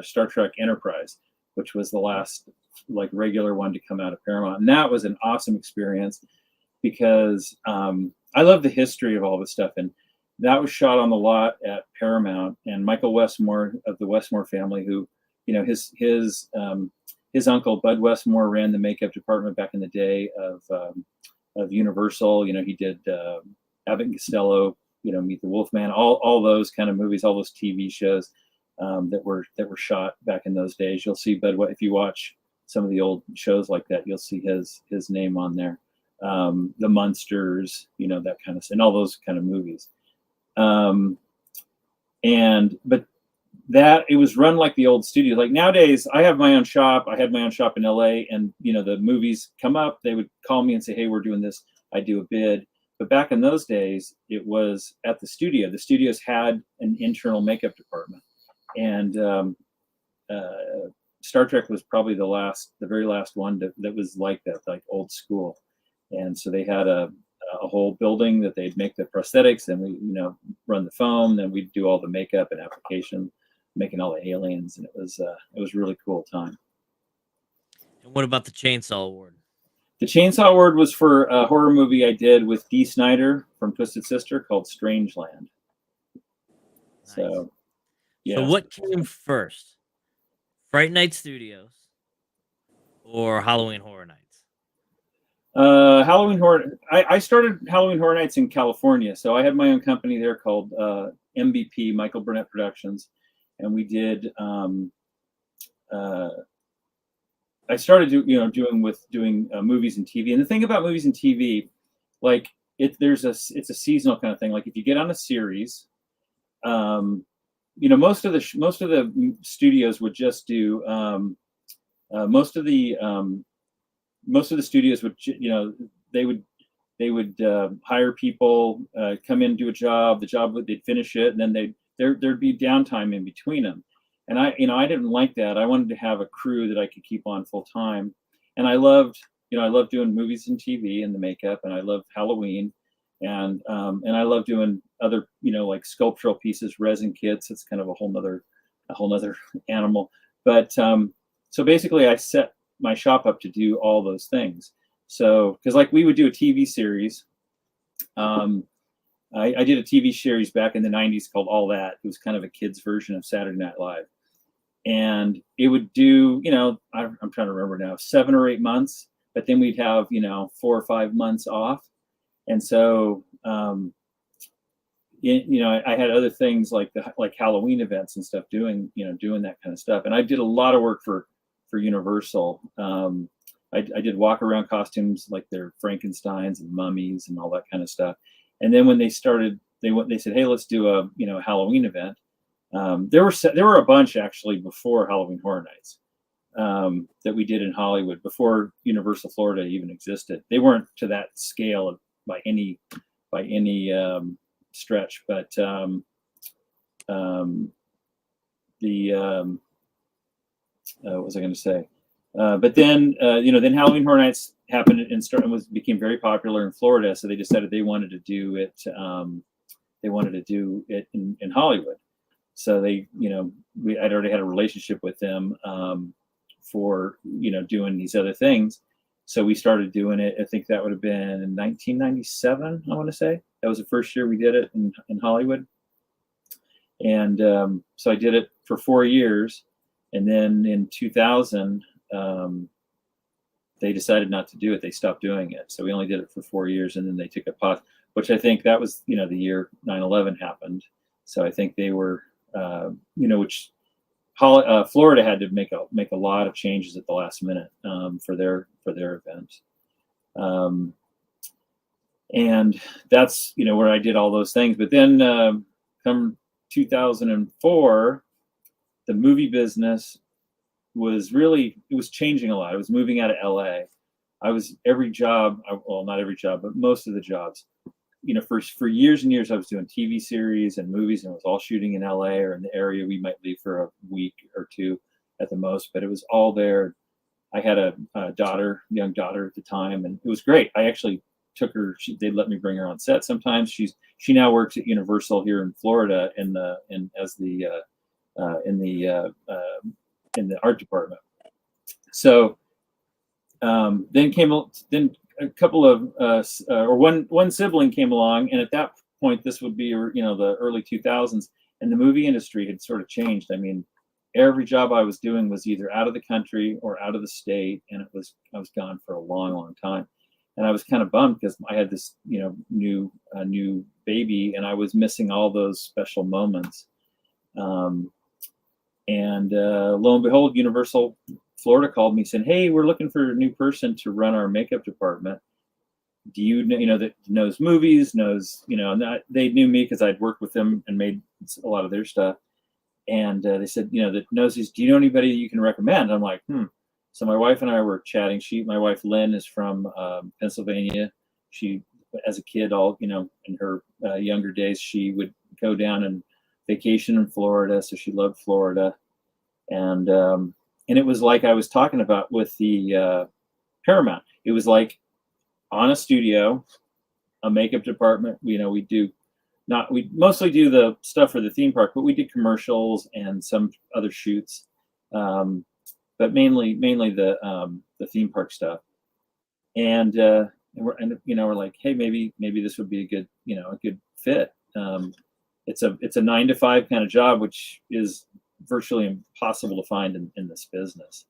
[SPEAKER 4] Star Trek Enterprise, which was the last regular one to come out of Paramount. And that was an awesome experience because I love the history of all this stuff. And that was shot on the lot at Paramount. And Michael Westmore of the Westmore family, who, his uncle Bud Westmore ran the makeup department back in the day of Universal. He did Abbott and Costello, Meet the Wolfman, all those kind of movies, all those TV shows that were shot back in those days. You'll see Bud, if you watch some of the old shows like that, you'll see his name on there. The Munsters, that kind of, and all those kind of movies. But that it was run like the old studio. Like nowadays, I have my own shop. I had my own shop in LA, and the movies come up, they would call me and say, "Hey, we're doing this." I do a bid. But back in those days, it was at the studio. The studios had an internal makeup department, and Star Trek was probably the very last one that was like that, like old school. And so they had a whole building that they'd make the prosthetics, and we run the foam, then we'd do all the makeup and application, making all the aliens, and it was a really cool time.
[SPEAKER 1] And what about the Chainsaw Award?
[SPEAKER 4] The Chainsaw Award was for a horror movie I did with Dee Snider from Twisted Sister called Strangeland.
[SPEAKER 1] Nice.
[SPEAKER 4] So, yeah.
[SPEAKER 1] So what came first, FrightNight Studios or Halloween Horror Nights?
[SPEAKER 4] Halloween Horror. I started Halloween Horror Nights in California, so I had my own company there called MBP, Michael Burnett Productions, and we did. I started doing movies and TV, and the thing about movies and TV, it's a seasonal kind of thing. Like if you get on a series, most of the studios would just do most of the studios would they would hire people, come in, do a job. They'd finish it, and then there'd be downtime in between them. And I didn't like that. I wanted to have a crew that I could keep on full time. And I loved doing movies and TV and the makeup, and I loved Halloween, and I love doing other, like sculptural pieces, resin kits. It's kind of a whole nother animal. But so basically, I set my shop up to do all those things. So, because like we would do a TV series. I did a TV series back in the 90s called All That. It was kind of a kid's version of Saturday Night Live. And it would do, I'm trying to remember now, 7 or 8 months, but then we'd have, 4 or 5 months off. And so, I had other things like Halloween events and stuff doing that kind of stuff. And I did a lot of work for Universal. I did walk around costumes like their Frankensteins and mummies and all that kind of stuff. And then when they started, they said, hey, let's do a Halloween event. There were a bunch actually before Halloween Horror Nights that we did in Hollywood before Universal Florida even existed. They weren't to that scale by any stretch, but what was I going to say? But then then Halloween Horror Nights happened and became very popular in Florida. So they decided they wanted to do it. They wanted to do it in Hollywood. So I'd already had a relationship with them for doing these other things. So we started doing it. I think that would have been in 1997. I want to say that was the first year we did it in Hollywood. And so I did it for 4 years, and then in 2000. They decided not to do it. They stopped doing it. So we only did it for 4 years, and then they took a pause, which I think that was, the year 9/11 happened. So I think they were, Florida had to make a lot of changes at the last minute for their event. And that's, where I did all those things. But then come 2004, the movie business was changing a lot. I was moving out of LA. I was every job, well, not every job, but most of the jobs, for years and years, I was doing TV series and movies, and it was all shooting in LA or in the area. We might leave for a week or two at the most, but it was all there. I had a young daughter at the time, and it was great. I actually took her. They'd let me bring her on set sometimes. She now works at Universal here in Florida in the art department. So then a couple of or one sibling came along, and at that point, this would be the early 2000s, and the movie industry had sort of changed. I mean, every job I was doing was either out of the country or out of the state, and I was gone for a long time, and I was kind of bummed because I had this new baby, and I was missing all those special moments. And lo and behold, Universal Florida called me saying, hey, we're looking for a new person to run our makeup department. Do you know that knows movies, knows, and they knew me because I'd worked with them and made a lot of their stuff. And they said, that knows these, do you know anybody you can recommend? I'm like, So my wife and I were chatting. My wife, Lynn, is from Pennsylvania. She, as a kid, in her younger days, she would go down and vacation in Florida, so she loved Florida, and it was like I was talking about with the Paramount. It was like on a studio, a makeup department. We mostly do the stuff for the theme park, but we did commercials and some other shoots, but mainly the theme park stuff. And we're like, hey, maybe this would be a good fit. It's a 9-to-5 kind of job, which is virtually impossible to find in this business.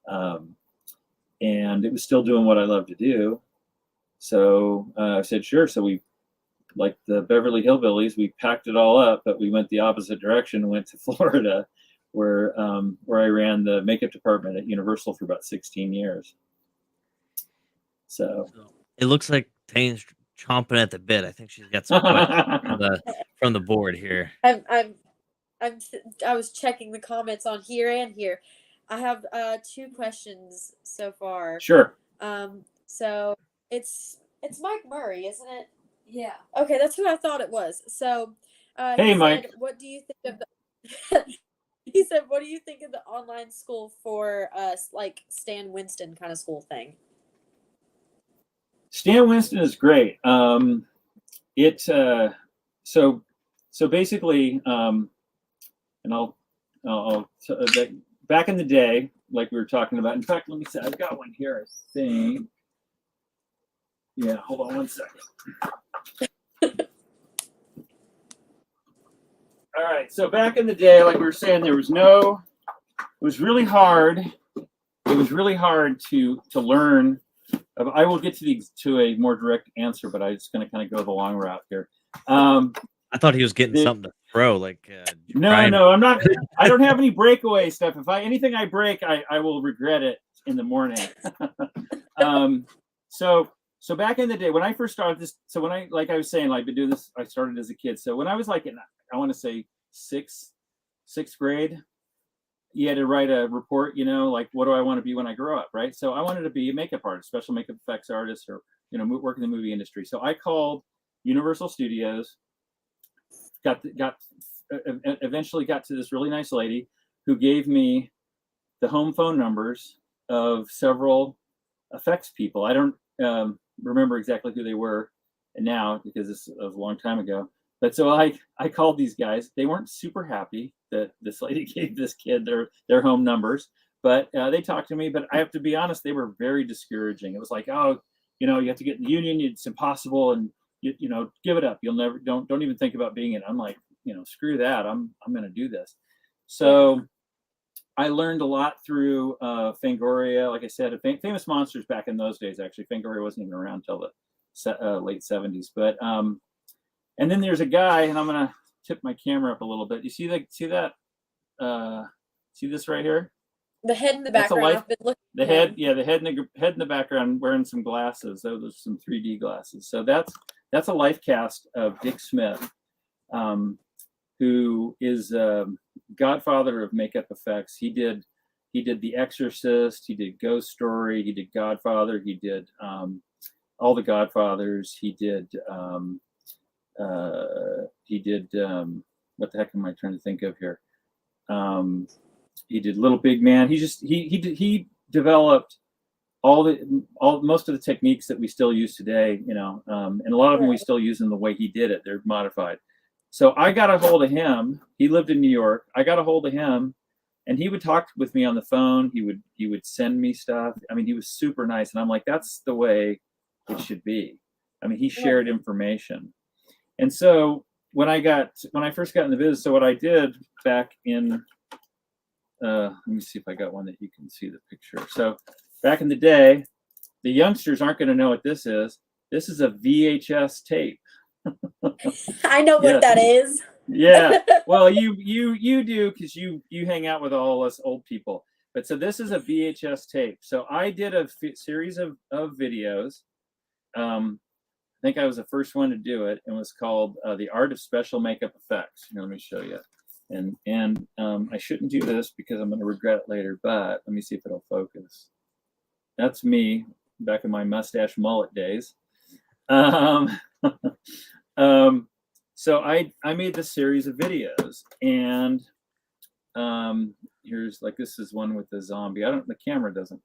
[SPEAKER 4] And it was still doing what I love to do. So I said, sure. So we, like the Beverly Hillbillies, we packed it all up, but we went the opposite direction and went to Florida, where I ran the makeup department at Universal for about 16 years. So
[SPEAKER 1] it looks like Tayen's chomping at the bit. I think she's got some questions from the board here.
[SPEAKER 2] I was checking the comments on here and here. I have 2 questions so far.
[SPEAKER 4] Sure.
[SPEAKER 2] So it's It's Mike Murray, isn't it?
[SPEAKER 5] Yeah.
[SPEAKER 2] Okay, that's who I thought it was. So,
[SPEAKER 4] Hey,
[SPEAKER 2] he
[SPEAKER 4] Mike.
[SPEAKER 2] said, "What do you think of the?" He said, "What do you think of the online school for like Stan Winston kind of school thing?"
[SPEAKER 4] Stan Winston is great. So basically, and back in the day, like we were talking about. In fact, let me see. I've got one here, I think. Yeah, hold on one second. All right. So back in the day, like we were saying, it was really hard. It was really hard to learn. I will get to a more direct answer, but I'm just going to kind of go the long route here.
[SPEAKER 1] I thought he was getting something to throw, like
[SPEAKER 4] No, I'm not. I don't have any breakaway stuff. If anything I break, I will regret it in the morning. So back in the day when I first started this, so when like I was saying, I've been doing this. I started as a kid. So when I was like I want to say sixth grade, you had to write a report. Like what do I want to be when I grow up, right? So I wanted to be a makeup artist, special makeup effects artist, or work in the movie industry. So I called Universal Studios. Eventually got to this really nice lady who gave me the home phone numbers of several effects people. I don't remember exactly who they were now because this was a long time ago. But so I called these guys. They weren't super happy that this lady gave this kid their home numbers, but they talked to me. But I have to be honest, they were very discouraging. It was like, oh, you have to get in the union. It's impossible, and give it up. You'll never don't even think about being in. I'm like, screw that. I'm going to do this. So I learned a lot through Fangoria. Like I said, Famous Monsters back in those days. Actually, Fangoria wasn't even around till the late 70s. But and then there's a guy, and I'm going to tip my camera up a little bit. You see that? See this right here?
[SPEAKER 2] The head in the background. I've been looking.
[SPEAKER 4] The head in the background, wearing some glasses. Those are some 3D glasses. So that's a life cast of Dick Smith, who is godfather of makeup effects. He did The Exorcist. He did Ghost Story. He did Godfather. He did all the Godfathers. He did what the heck am I trying to think of here? He did Little Big Man. He developed most of the techniques that we still use today, and a lot of them we still use in the way he did it. They're modified. So I got a hold of him. He lived in New York. I got a hold of him, and he would talk with me on the phone. He would send me stuff. I mean, he was super nice, and I'm like, that's the way it should be. I mean, he shared information. And so when I first got in the business, so what I did back in let me see if I got one that you can see the picture. So back in the day, the youngsters aren't going to know what this is. This is a VHS tape.
[SPEAKER 2] I know what that is.
[SPEAKER 4] Yeah. Well, you do because you hang out with all us old people. But so this is a VHS tape. So I did a series of videos. I think I was the first one to do it. It was called The Art of Special Makeup Effects. Here, let me show you. And I shouldn't do this because I'm going to regret it later, but let me see if it'll focus. That's me back in my mustache mullet days. So I made this series of videos, and here's this is one with the zombie. The camera isn't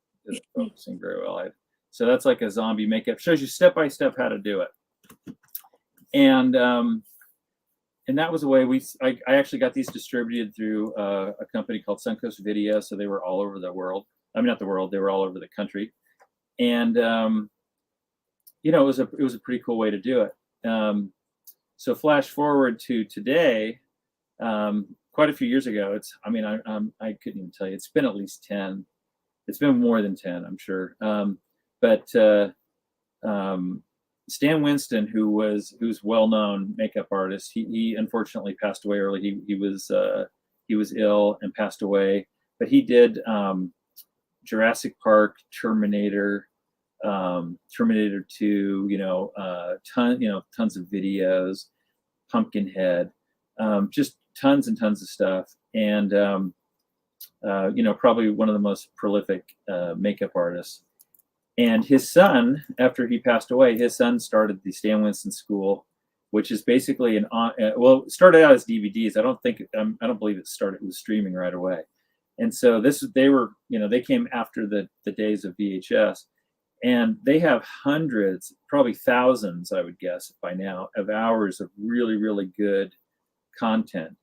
[SPEAKER 4] focusing very well. So that's like a zombie makeup. Shows you step by step how to do it. And that was the way I actually got these distributed through a company called Suncoast Video. So they were all over the world. I mean, not the world, they were all over the country. And, it was a pretty cool way to do it. So flash forward to today, quite a few years ago, I couldn't even tell you, it's been at least 10. It's been more than 10, I'm sure. But Stan Winston, who's well-known makeup artist, he unfortunately passed away early. He was ill and passed away. But he did Jurassic Park, Terminator, Terminator 2. Tons of videos, Pumpkinhead, just tons and tons of stuff. And probably one of the most prolific makeup artists. And his son, after he passed away, his son started the Stan Winston School, which is basically well, it started out as DVDs. I don't believe it started with streaming right away. And so they came after the days of VHS, and they have hundreds, probably thousands, I would guess by now, of hours of really, really good content.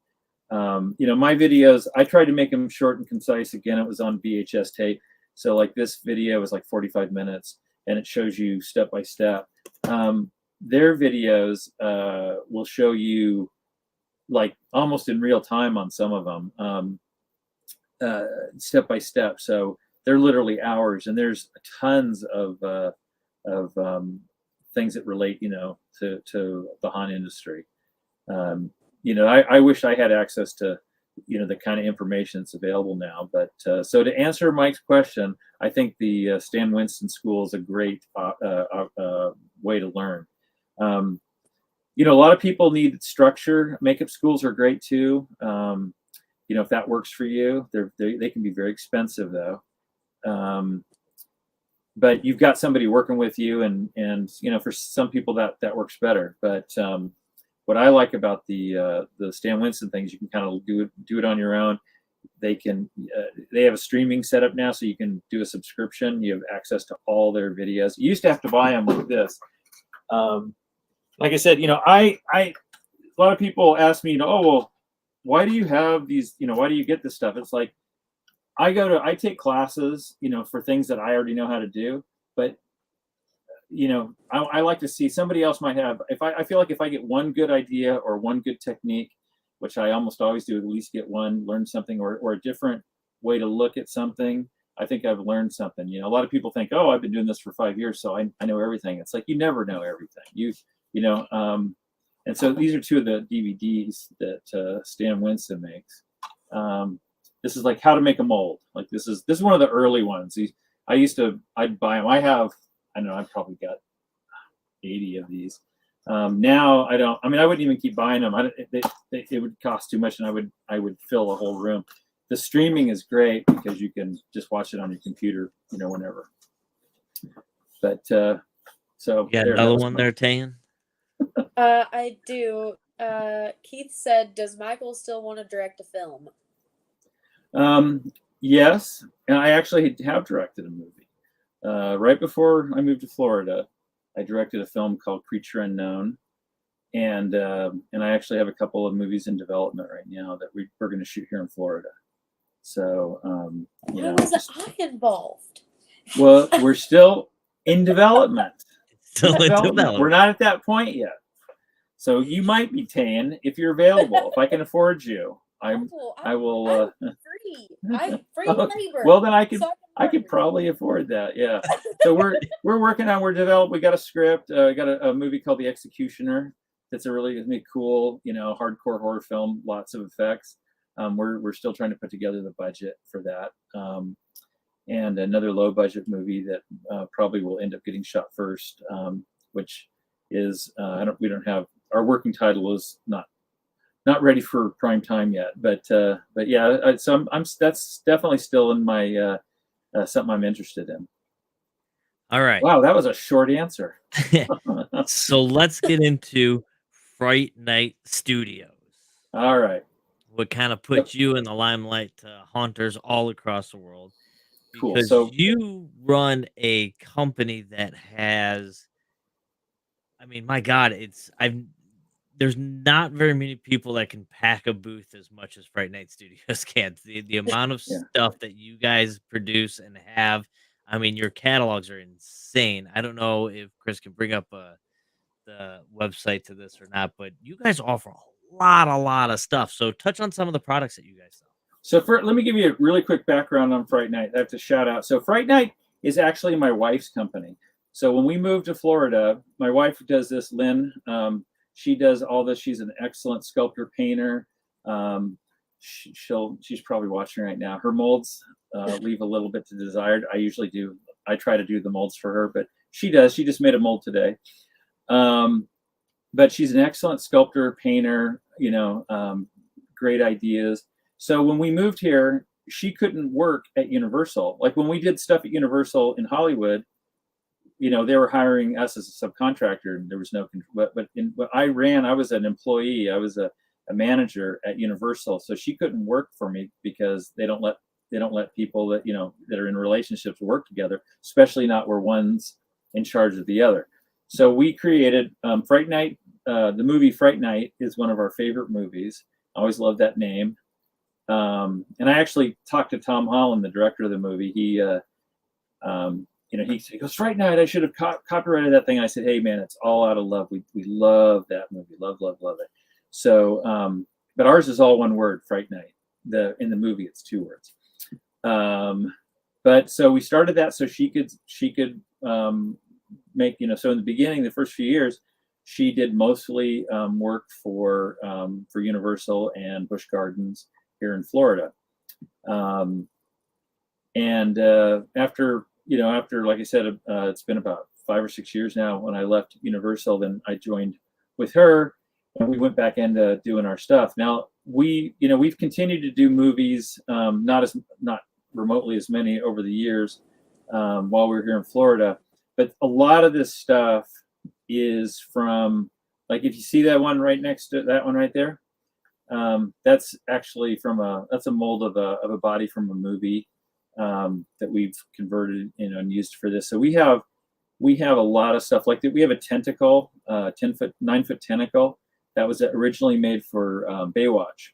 [SPEAKER 4] My videos, I tried to make them short and concise. Again, it was on VHS tape. So like this video is like 45 minutes, and it shows you step by step. Their videos will show you like almost in real time on some of them, step by step. So they're literally hours, and there's tons of things that relate, to the Han industry. I wish I had access to, the kind of information that's available now. But so to answer Mike's question, I think the Stan Winston School is a great way to learn. A lot of people need structure. Makeup schools are great too. If that works for you, they can be very expensive though. But you've got somebody working with you, and for some people that works better. But what I like about the Stan Winston things, you can kind of do it on your own. They have a streaming setup now, so you can do a subscription. You have access to all their videos. You used to have to buy them like this. Like I said, a lot of people ask me, oh, well, why do you have these, why do you get this stuff? It's like, I take classes, for things that I already know how to do, but I like to see somebody else might have, I feel like if I get one good idea or one good technique, which I almost always do, at least get one, learn something, or a different way to look at something, I think I've learned something. A lot of people think, oh, I've been doing this for 5 years, so I know everything. It's like, you never know everything. And so these are two of the DVDs that Stan Winston makes. This is like how to make a mold. Like this is one of the early ones. I'd buy them. I've probably got 80 of these. Now I don't. I wouldn't even keep buying them. It would cost too much, and I would fill a whole room. The streaming is great because you can just watch it on your computer, whenever. But so
[SPEAKER 1] you got another one there, Tayen?
[SPEAKER 2] I do. Keith said, "Does Michael still want to direct a film?"
[SPEAKER 4] Yes, and I actually have directed a movie. Right before I moved to Florida, I directed a film called Creature Unknown, and I actually have a couple of movies in development right now that we're going to shoot here in Florida. So,
[SPEAKER 2] why wasn't I involved?
[SPEAKER 4] Well, we're still in development.
[SPEAKER 1] Still in development.
[SPEAKER 4] We're not at that point yet. So you might be Tayen if you're available. If I can afford you, I will.
[SPEAKER 2] I'm free. I'm free labor.
[SPEAKER 4] Well, then I could probably afford that. Yeah. So we're working on. We got a script. We got a movie called The Executioner. That's a really cool, hardcore horror film. Lots of effects. We're still trying to put together the budget for that. And another low budget movie that probably will end up getting shot first, which is we don't have, our working title is not ready for prime time yet, but yeah, so that's definitely still in my something I'm interested in.
[SPEAKER 1] All right.
[SPEAKER 4] Wow, that was a short answer.
[SPEAKER 1] So let's get into FrightNight Studios.
[SPEAKER 4] All right.
[SPEAKER 1] What kind of puts you in the limelight to haunters all across the world?
[SPEAKER 4] Cool.
[SPEAKER 1] Because
[SPEAKER 4] So
[SPEAKER 1] you run a company that has, my God, there's not very many people that can pack a booth as much as FrightNight Studios can. The amount of stuff that you guys produce and have, your catalogs are insane. I don't know if Chris can bring up the website to this or not, but you guys offer a lot of stuff. So touch on some of the products that you guys sell.
[SPEAKER 4] So let me give you a really quick background on FrightNight. I have to shout out. So FrightNight is actually my wife's company. So when we moved to Florida, my wife does this, Lynn. She does all this. She's an excellent sculptor, painter. She's probably watching right now. Her molds leave a little bit to desired. I try to do the molds for her, but she does. She just made a mold today. But she's an excellent sculptor, painter, great ideas. So when we moved here, she couldn't work at Universal. Like when we did stuff at Universal in Hollywood, they were hiring us as a subcontractor, and there was no control. But in what I ran, I was an employee. I was a manager at Universal, so she couldn't work for me because they don't let people that that are in relationships work together, especially not where one's in charge of the other. So we created Fright Night. The movie Fright Night is one of our favorite movies. I always loved that name. And I actually talked to Tom Holland, the director of the movie. He he goes, Fright Night, I should have copyrighted that thing. I said, hey man, it's all out of love. We love that movie. Love it. So, but ours is all one word, Fright Night. In the movie, it's 2 words. But so we started that so she could make, so in the beginning, the first few years, she did mostly work for Universal and Busch Gardens here in Florida. And after, like I said, it's been about 5 or 6 years now when I left Universal, then I joined with her and we went back into doing our stuff. Now we've continued to do movies, not remotely as many over the years while we were here in Florida, but a lot of this stuff is from, like, if you see that one right next to that one right there, that's actually that's a mold of a body from a movie that we've converted, and used for this. So we have a lot of stuff like that. We have a tentacle, 9-foot tentacle that was originally made for Baywatch.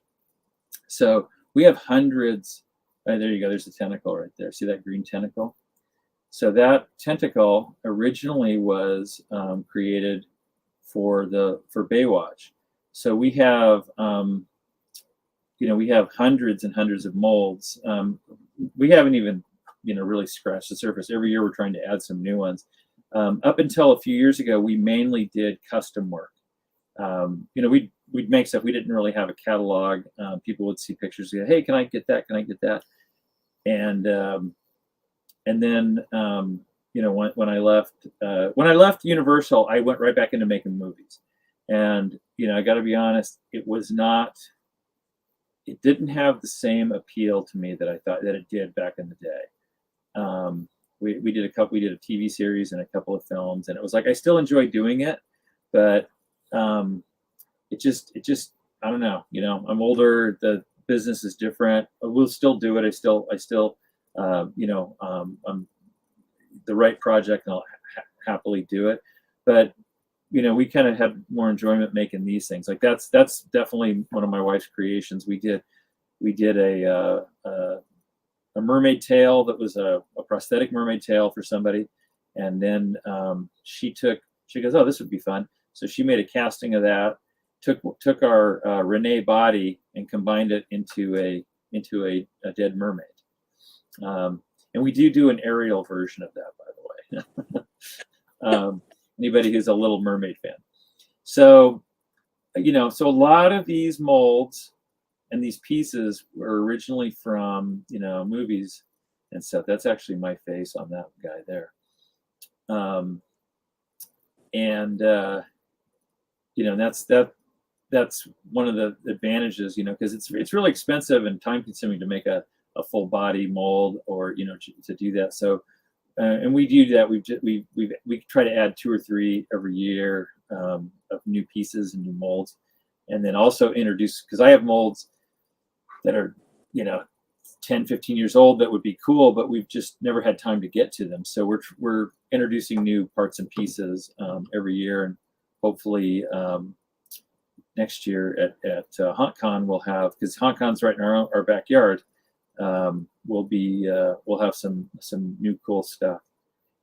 [SPEAKER 4] So we have hundreds. There you go. There's the tentacle right there. See that green tentacle? So that tentacle originally was created for Baywatch. So we have we have hundreds and hundreds of molds. We haven't even really scratched the surface. Every year we're trying to add some new ones. Up until a few years ago, we mainly did custom work. We'd make stuff. We didn't really have a catalog. People would see pictures and go, hey, can I get that? Can I get that? And then when I left Universal, I went right back into making movies. And I got to be honest, it didn't have the same appeal to me that I thought that it did back in the day. We did a TV series and a couple of films, and it was like I still enjoy doing it, but it just I don't know. I'm older. The business is different. We'll still do it. I still I'm the right project, and I'll happily do it. But we kind of had more enjoyment making these things. Like that's definitely one of my wife's creations. We did a mermaid tail that was a prosthetic mermaid tail for somebody, and then she goes, oh, this would be fun. So she made a casting of that. Took our Renee body and combined it into a dead mermaid. And we do an aerial version of that, by the way. Anybody who's a Little Mermaid fan. So, so a lot of these molds and these pieces were originally from, movies and stuff. That's actually my face on that guy there. That's one of the advantages, because it's really expensive and time consuming to make a full body mold or, to do that. So, and we do that. We try to add 2 or 3 every year of new pieces and new molds, and then also introduce, because I have molds that are 10, 15 years old that would be cool, but we've just never had time to get to them. So we're introducing new parts and pieces every year, and hopefully next year at HauntCon we'll have, because HauntCon's right in our backyard. We'll have some new cool stuff.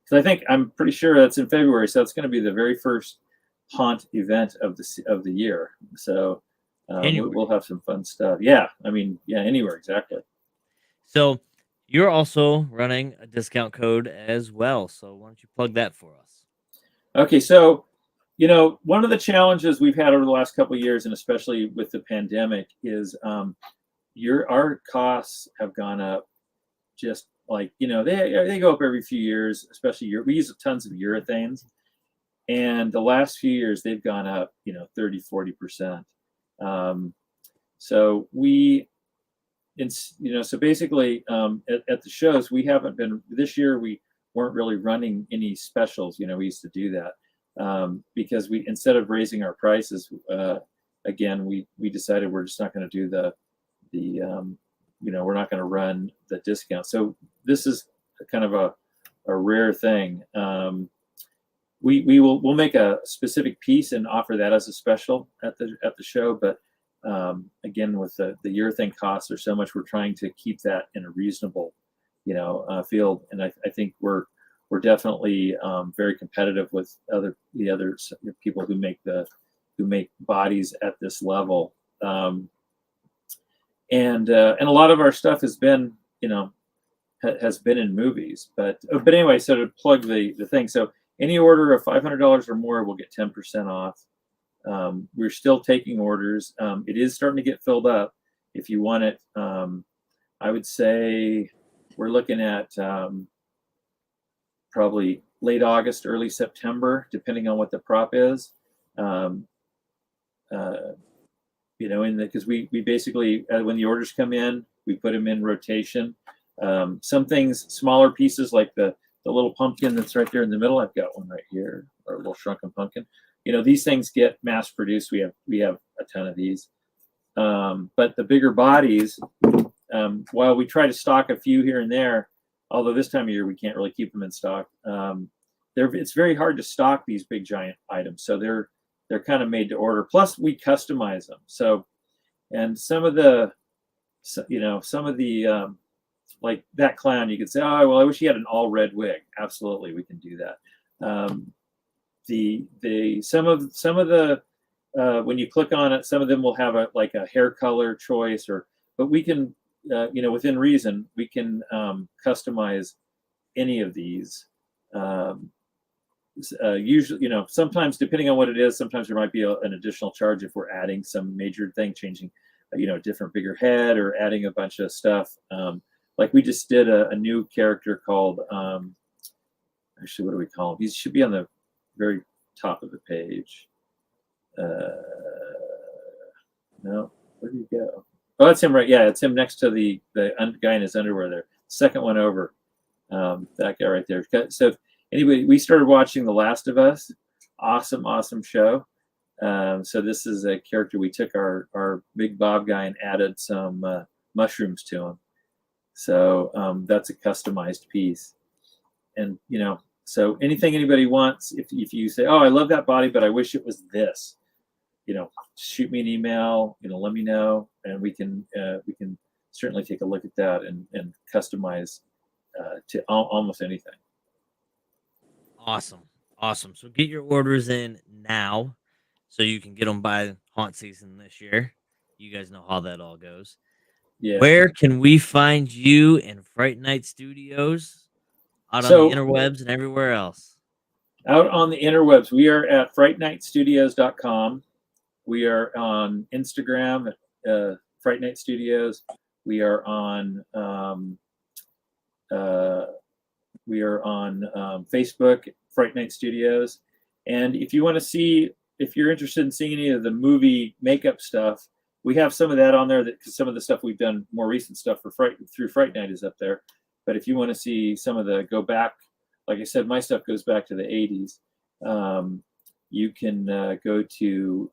[SPEAKER 4] So I'm pretty sure that's in February. So it's going to be the very first haunt event of the year. So we'll have some fun stuff. Yeah, anywhere, exactly.
[SPEAKER 1] So you're also running a discount code as well. So why don't you plug that for us?
[SPEAKER 4] Okay, so one of the challenges we've had over the last couple of years, and especially with the pandemic, is our costs have gone up. Just like they go up every few years, especially we use tons of urethanes, and the last few years they've gone up 30-40%. So so basically at the shows we haven't been, this year we weren't really running any specials. We used to do that because we, instead of raising our prices, again, we decided we're just not going to do we're not going to run the discount. So this is kind of a rare thing. We'll make a specific piece and offer that as a special at the show, but again, with the urethane costs are so much, we're trying to keep that in a reasonable field, and I think we're definitely very competitive with the other people who make bodies at this level, and a lot of our stuff has been in movies, but anyway, so to plug the thing, so any order of $500 or more will get 10% off. We're still taking orders. It is starting to get filled up. If you want it, I would say we're looking at probably late August, early September, depending on what the prop is. Because we basically, when the orders come in, we put them in rotation. Some things, smaller pieces like the little pumpkin that's right there in the middle. I've got one right here, or a little shrunken pumpkin. These things get mass produced. We have a ton of these. But the bigger bodies, while we try to stock a few here and there, although this time of year we can't really keep them in stock, it's very hard to stock these big giant items. So they're kind of made to order. Plus we customize them. So, and some of the like that clown, you could say, oh, well, I wish he had an all red wig. Absolutely, we can do that. Some of the when you click on it, some of them will have a hair color choice, but we can, within reason, we can customize any of these. Usually, sometimes depending on what it is, sometimes there might be an additional charge if we're adding some major thing, changing, a different bigger head or adding a bunch of stuff. Like we just did a new character called, actually, what do we call him? He should be on the very top of the page. No, where did he go? Oh, that's him, right? Yeah, it's him next to the guy in his underwear there. Second one over, that guy right there. So anyway, we started watching The Last of Us. Awesome show. So this is a character, we took our big Bob guy and added some mushrooms to him. So that's a customized piece. And, so anything anybody wants, if you say, oh, I love that body, but I wish it was this, shoot me an email, let me know, and we can certainly take a look at that and customize to almost anything.
[SPEAKER 1] Awesome. So get your orders in now so you can get them by haunt season this year. You guys know how that all goes.
[SPEAKER 4] Yeah.
[SPEAKER 1] Where can we find you in FrightNight Studios? Out on the interwebs and everywhere else.
[SPEAKER 4] Out on the interwebs, we are at FrightNightStudios.com. We are on Instagram at FrightNight Studios. We are on Facebook, FrightNight Studios. And if you want to see, if you're interested in seeing any of the movie makeup stuff, we have some of that on there. Because some of the stuff we've done, more recent stuff through Fright Night, is up there. But if you want to see some of go back, like I said, my stuff goes back to the 80s. You can go to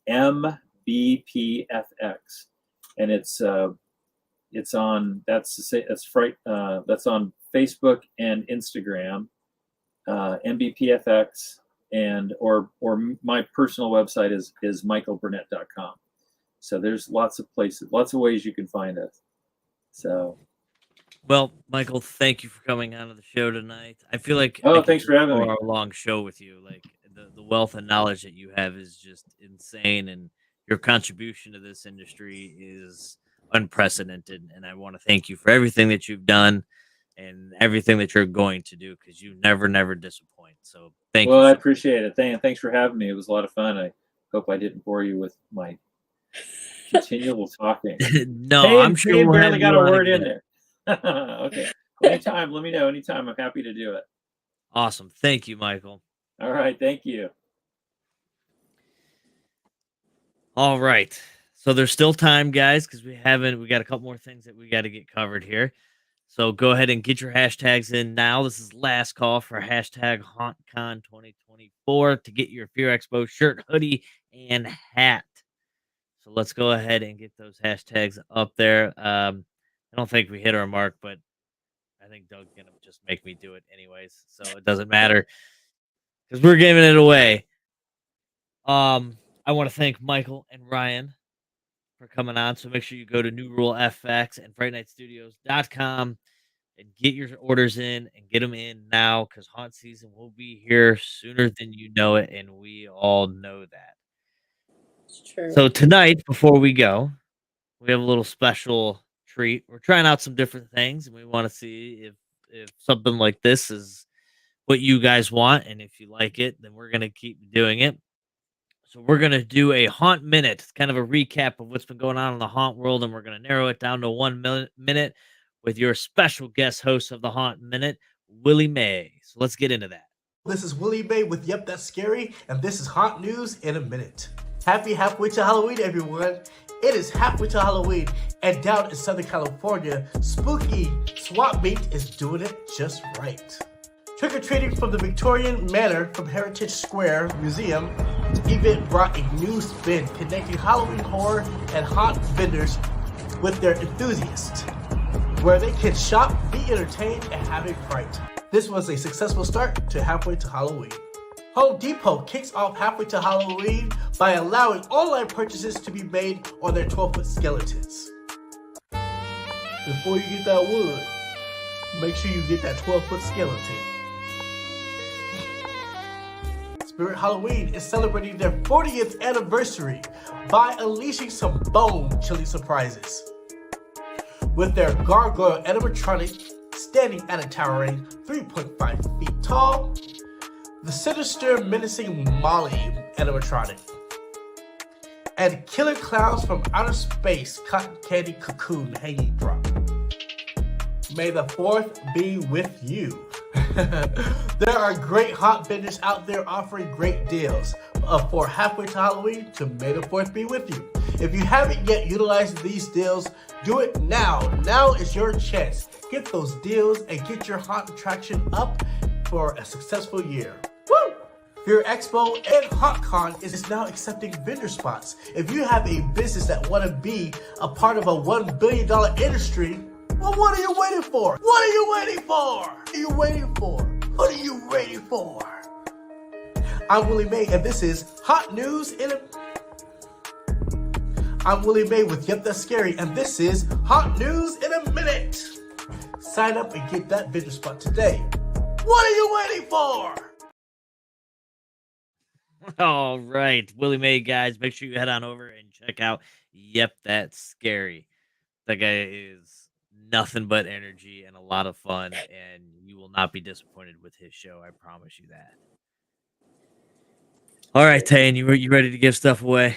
[SPEAKER 4] MBPFX, and it's on that's on Facebook and Instagram, MBPFX, and or my personal website is michaelburnett.com. So there's lots of places, lots of ways you can find us. So.
[SPEAKER 1] Well, Michael, thank you for coming on to the show tonight. I feel like
[SPEAKER 4] thanks for having me.
[SPEAKER 1] A long show with you. Like the wealth of knowledge that you have is just insane, and your contribution to this industry is unprecedented. And I want to thank you for everything that you've done and everything that you're going to do, because you never disappoint. So thank you.
[SPEAKER 4] Well, I appreciate it. Thanks for having me. It was a lot of fun. I hope I didn't bore you with my continual talking.
[SPEAKER 1] No, I'm sure
[SPEAKER 4] we'll barely got a word in there. Okay. Anytime, let me know. Anytime, I'm happy to do it.
[SPEAKER 1] Awesome. Thank you, Michael.
[SPEAKER 4] All right. Thank you.
[SPEAKER 1] All right. So there's still time, guys, because we got a couple more things that we got to get covered here. So go ahead and get your hashtags in now. This is last call for hashtag HauntCon 2024 to get your Fear Expo shirt, hoodie, and hat. So let's go ahead and get those hashtags up there. I don't think we hit our mark, but I think Doug's gonna just make me do it anyways, so it doesn't matter because we're giving it away. I want to thank Michael and Ryan for coming on. So make sure you go to NewRule FX and FrightNightStudios.com and get your orders in and get them in now because haunt season will be here sooner than you know it, and we all know that.
[SPEAKER 2] It's true.
[SPEAKER 1] So tonight, before we go, we have a little special treat. We're trying out some different things, and we want to see if something like this is what you guys want, and if you like it, then we're gonna keep doing it. So we're gonna do a haunt minute. It's kind of a recap of what's been going on in the haunt world, and we're gonna narrow it down to 1 minute with your special guest host of the haunt minute, Willie May. So let's get into that.
[SPEAKER 5] This is Willie May with Yep, That's Scary, and this is Haunt News in a Minute. Happy halfway to Halloween, everyone. It is halfway to Halloween, and down in Southern California, spooky swap meet is doing it just right. Trick-or-treating from the Victorian Manor from Heritage Square Museum event brought a new spin connecting Halloween horror and haunt vendors with their enthusiasts, where they can shop, be entertained, and have a fright. This was a successful start to halfway to Halloween. Home Depot kicks off halfway to Halloween by allowing online purchases to be made on their 12-foot skeletons. Before you get that wood, make sure you get that 12-foot skeleton. Spirit Halloween is celebrating their 40th anniversary by unleashing some bone-chilling surprises. With their gargoyle animatronic standing at a towering 3.5 feet tall, the sinister menacing Molly animatronic, and killer clowns from outer space cotton candy cocoon hanging drop. May the 4th be with you. There are great haunt vendors out there offering great deals for halfway to Halloween to May the 4th be with you. If you haven't yet utilized these deals, do it now. Now is your chance. Get those deals and get your haunt attraction up for a successful year. Woo! Fear Expo and HauntCon is now accepting vendor spots. If you have a business that want to be a part of a $1 billion industry, well, what are you waiting for? What are you waiting for? What are you waiting for? What are you waiting for? I'm Willie May, and this is Hot News in a... I'm Willie May with Yep, That's Scary, and this is Hot News in a Minute. Sign up and get that vendor spot today. What are you waiting for?
[SPEAKER 1] All right, Willie May, guys, make sure you head on over and check out Yep, That's Scary. That guy is nothing but energy and a lot of fun, and you will not be disappointed with his show. I promise you that. All right, Tayen, you ready to give stuff away?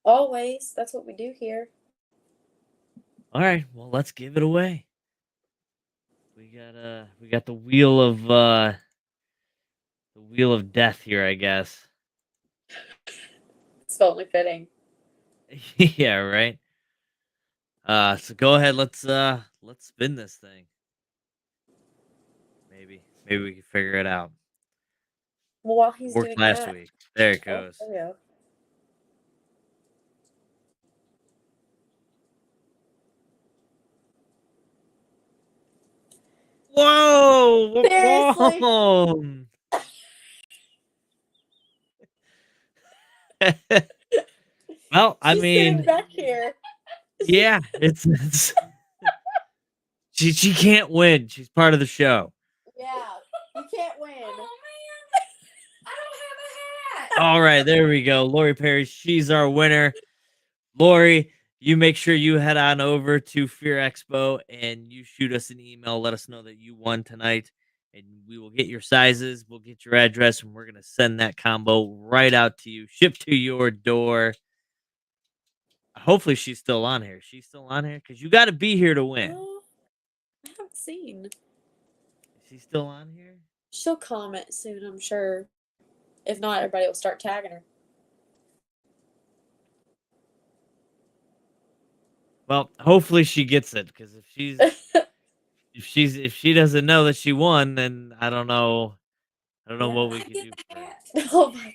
[SPEAKER 2] Always. That's what we do here.
[SPEAKER 1] All right, well, let's give it away. We got the wheel of death here, I guess.
[SPEAKER 2] It's totally fitting.
[SPEAKER 1] Yeah, right. So go ahead, let's spin this thing. Maybe we can figure it out.
[SPEAKER 2] Well, while he's
[SPEAKER 1] Worked
[SPEAKER 2] doing
[SPEAKER 1] last
[SPEAKER 2] that,
[SPEAKER 1] week. There it
[SPEAKER 2] oh,
[SPEAKER 1] goes.
[SPEAKER 2] there we go.
[SPEAKER 1] Whoa!
[SPEAKER 2] Seriously?
[SPEAKER 1] Whoa! Well, I
[SPEAKER 2] She's
[SPEAKER 1] mean,
[SPEAKER 2] sitting back here.
[SPEAKER 1] yeah, it's she can't win. She's part of the show.
[SPEAKER 2] Yeah, you can't win.
[SPEAKER 6] Oh man, I don't have a hat.
[SPEAKER 1] All right, there we go. Lori Perry, she's our winner. Lori, you make sure you head on over to Fear Expo and you shoot us an email. Let us know that you won tonight, and we will get your sizes. We'll get your address, and we're going to send that combo right out to you, shipped to your door. Hopefully, she's still on here. She's still on here because you got to be here to win.
[SPEAKER 2] Oh, I haven't seen.
[SPEAKER 1] Is she still on here?
[SPEAKER 2] She'll comment soon, I'm sure. If not, everybody will start tagging her.
[SPEAKER 1] Well, hopefully she gets it, because if if she doesn't know that she won, then I don't know. I don't know what we
[SPEAKER 6] I
[SPEAKER 1] can
[SPEAKER 6] get
[SPEAKER 1] do
[SPEAKER 6] the
[SPEAKER 1] for her.
[SPEAKER 6] hat.
[SPEAKER 2] Oh my god.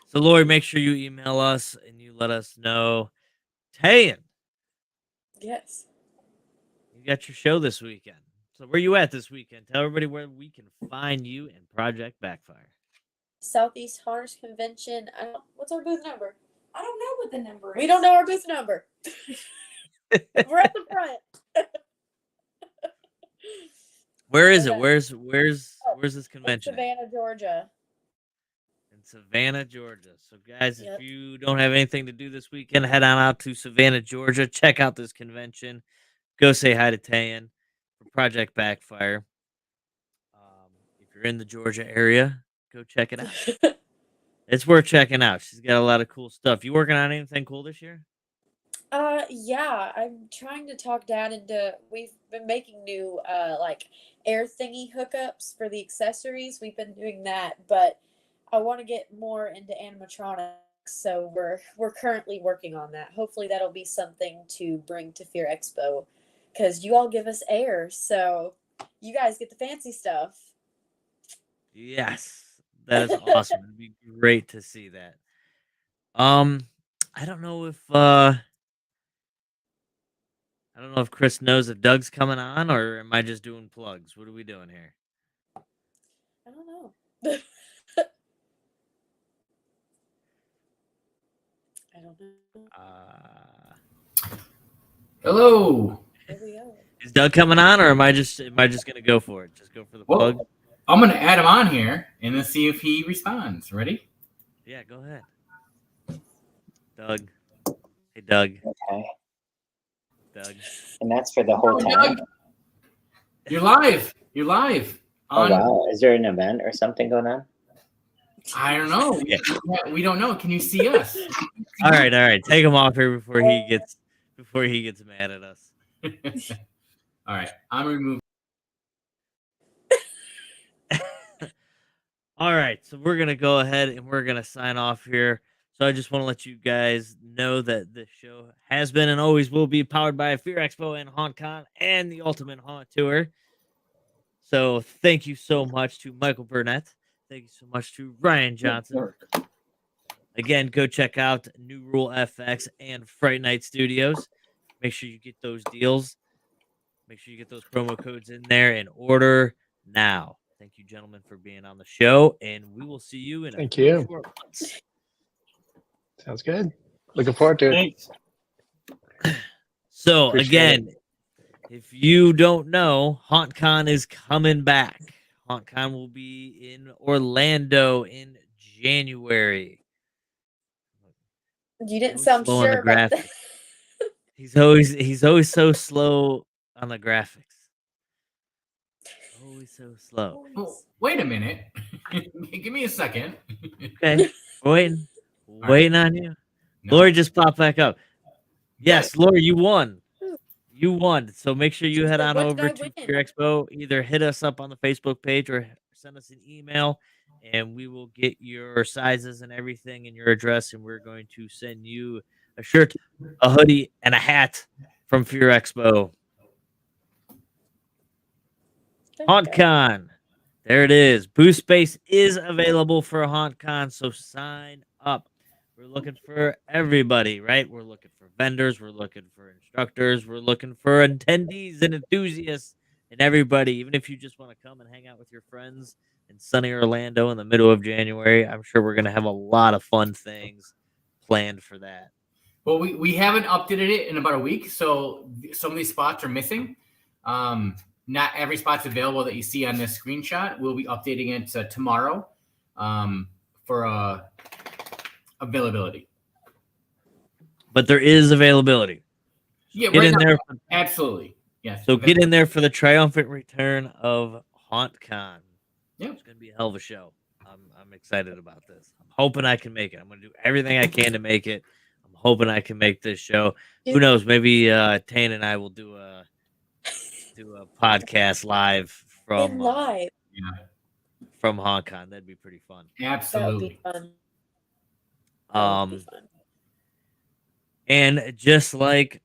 [SPEAKER 1] So Lori, make sure you email us and you let us know. Tayen,
[SPEAKER 2] Yes.
[SPEAKER 1] you got your show this weekend. So where you at this weekend? Tell everybody where we can find you in Project Backfire.
[SPEAKER 2] Southeast Harness Convention. What's our booth number?
[SPEAKER 6] I don't know what the number is.
[SPEAKER 2] We don't know our booth number. We're at the front.
[SPEAKER 1] Where is it?
[SPEAKER 2] Okay.
[SPEAKER 1] Where's this
[SPEAKER 2] In
[SPEAKER 1] convention at?
[SPEAKER 2] Savannah, Georgia.
[SPEAKER 1] In Savannah, Georgia. So guys,
[SPEAKER 2] Yep.
[SPEAKER 1] if you don't have anything to do this weekend, head on out to Savannah, Georgia. Check out this convention. Go say hi to Tayen for Project Backfire. If you're in the Georgia area, go check it out. It's worth checking out. She's got a lot of cool stuff. You working on anything cool this year?
[SPEAKER 2] Yeah, I'm trying to talk Dad into. We've been making new like air thingy hookups for the accessories. We've been doing that, but I want to get more into animatronics, so we're currently working on that. Hopefully, that'll be something to bring to Fear Expo, because you all give us air, so you guys get the fancy stuff.
[SPEAKER 1] Yes. That is awesome. It'd be great to see that. I don't know if Chris knows if Doug's coming on, or am I just doing plugs? What are we doing here?
[SPEAKER 2] I don't know. I don't know.
[SPEAKER 7] Hello.
[SPEAKER 2] There we go.
[SPEAKER 1] Is Doug coming on, or am I just gonna go for it? Just go for the plug?
[SPEAKER 7] Well, I'm gonna add him on here and then see if he responds. Ready?
[SPEAKER 1] Yeah, go ahead. Doug. Hey, Doug.
[SPEAKER 8] Okay.
[SPEAKER 1] Doug.
[SPEAKER 8] And that's for the whole
[SPEAKER 7] Oh,
[SPEAKER 8] time.
[SPEAKER 7] Doug, you're live. You're live.
[SPEAKER 8] Oh
[SPEAKER 7] On,
[SPEAKER 8] wow. Is there an event or something going on?
[SPEAKER 7] I don't know.
[SPEAKER 1] Yeah.
[SPEAKER 7] We don't know. Can you see us?
[SPEAKER 1] All right. Take him off here before he gets mad at us.
[SPEAKER 7] All right. I'm removing.
[SPEAKER 1] All right, so we're gonna go ahead and we're gonna sign off here. So I just want to let you guys know that this show has been and always will be powered by Fear Expo and HauntCon and the Ultimate Haunt Tour. So thank you so much to Michael Burnett. Thank you so much to Ryan Johnson. Again, go check out NewRule FX and FrightNight Studios. Make sure you get those deals. Make sure you get those promo codes in there and order now. Thank you, gentlemen, for being on the show, and we will see you in
[SPEAKER 3] Thank
[SPEAKER 1] a few
[SPEAKER 3] you.
[SPEAKER 1] short months.
[SPEAKER 3] Sounds good. Looking forward to it.
[SPEAKER 4] Thanks.
[SPEAKER 1] So
[SPEAKER 3] Appreciate
[SPEAKER 1] again, if you don't know, HauntCon is coming back. HauntCon will be in Orlando in January.
[SPEAKER 2] You didn't
[SPEAKER 1] So
[SPEAKER 2] sound
[SPEAKER 1] slow on the
[SPEAKER 2] sure about that.
[SPEAKER 1] graphics. He's always so slow on the graphics. Always so slow.
[SPEAKER 7] Oh, wait a minute. Give me a second.
[SPEAKER 1] Okay, waiting on you.
[SPEAKER 7] No.
[SPEAKER 1] Lori just popped back up. Yes, Lori, you won. You won. So make sure you head
[SPEAKER 2] So
[SPEAKER 1] on
[SPEAKER 2] what did
[SPEAKER 1] over
[SPEAKER 2] I
[SPEAKER 1] to
[SPEAKER 2] win?
[SPEAKER 1] Fear Expo. Either hit us up on the Facebook page or send us an email, and we will get your sizes and everything and your address, and we're going to send you a shirt, a hoodie, and a hat from Fear Expo. HauntCon. There it is. Booth space is available for HauntCon, so sign up. We're looking for everybody, right? We're looking for vendors. We're looking for instructors. We're looking for attendees and enthusiasts and everybody. Even if you just want to come and hang out with your friends in sunny Orlando in the middle of January, I'm sure we're going to have a lot of fun things planned for that.
[SPEAKER 7] Well, we haven't updated it in about a week, so some of these spots are missing. Not every spot's available that you see on this screenshot. We'll be updating it tomorrow for availability.
[SPEAKER 1] But there is availability. So
[SPEAKER 7] Yeah,
[SPEAKER 1] get
[SPEAKER 7] right
[SPEAKER 1] in
[SPEAKER 7] now,
[SPEAKER 1] there.
[SPEAKER 7] absolutely. Yes.
[SPEAKER 1] So get in there for the triumphant return of HauntCon.
[SPEAKER 7] Yeah.
[SPEAKER 1] It's going to be a hell of a show. I'm excited about this. I'm hoping I can make it. I'm going to do everything I can to make it. I'm hoping I can make this show. Who knows? Maybe Tayen and I will do a podcast live from
[SPEAKER 2] live.
[SPEAKER 1] from HauntCon. That'd be pretty fun.
[SPEAKER 7] Absolutely.
[SPEAKER 2] That would be fun.
[SPEAKER 1] And just like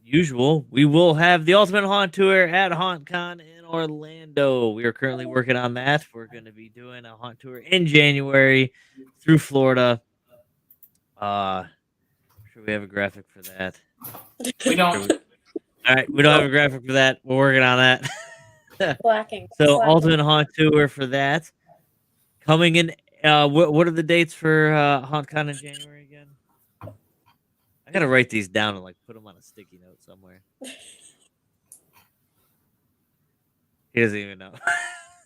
[SPEAKER 1] usual, we will have the Ultimate Haunt Tour at HauntCon in Orlando. We are currently working on that. We're going to be doing a haunt tour in January through Florida. Sure we have a graphic for that.
[SPEAKER 7] We don't.
[SPEAKER 1] All right, we don't have a graphic for that. We're working on that.
[SPEAKER 2] Slacking.
[SPEAKER 1] So
[SPEAKER 2] slacking.
[SPEAKER 1] Ultimate Haunt Tour for that. Coming in, what are the dates for HauntCon in January again? I gotta write these down and like put them on a sticky note somewhere. He doesn't even know.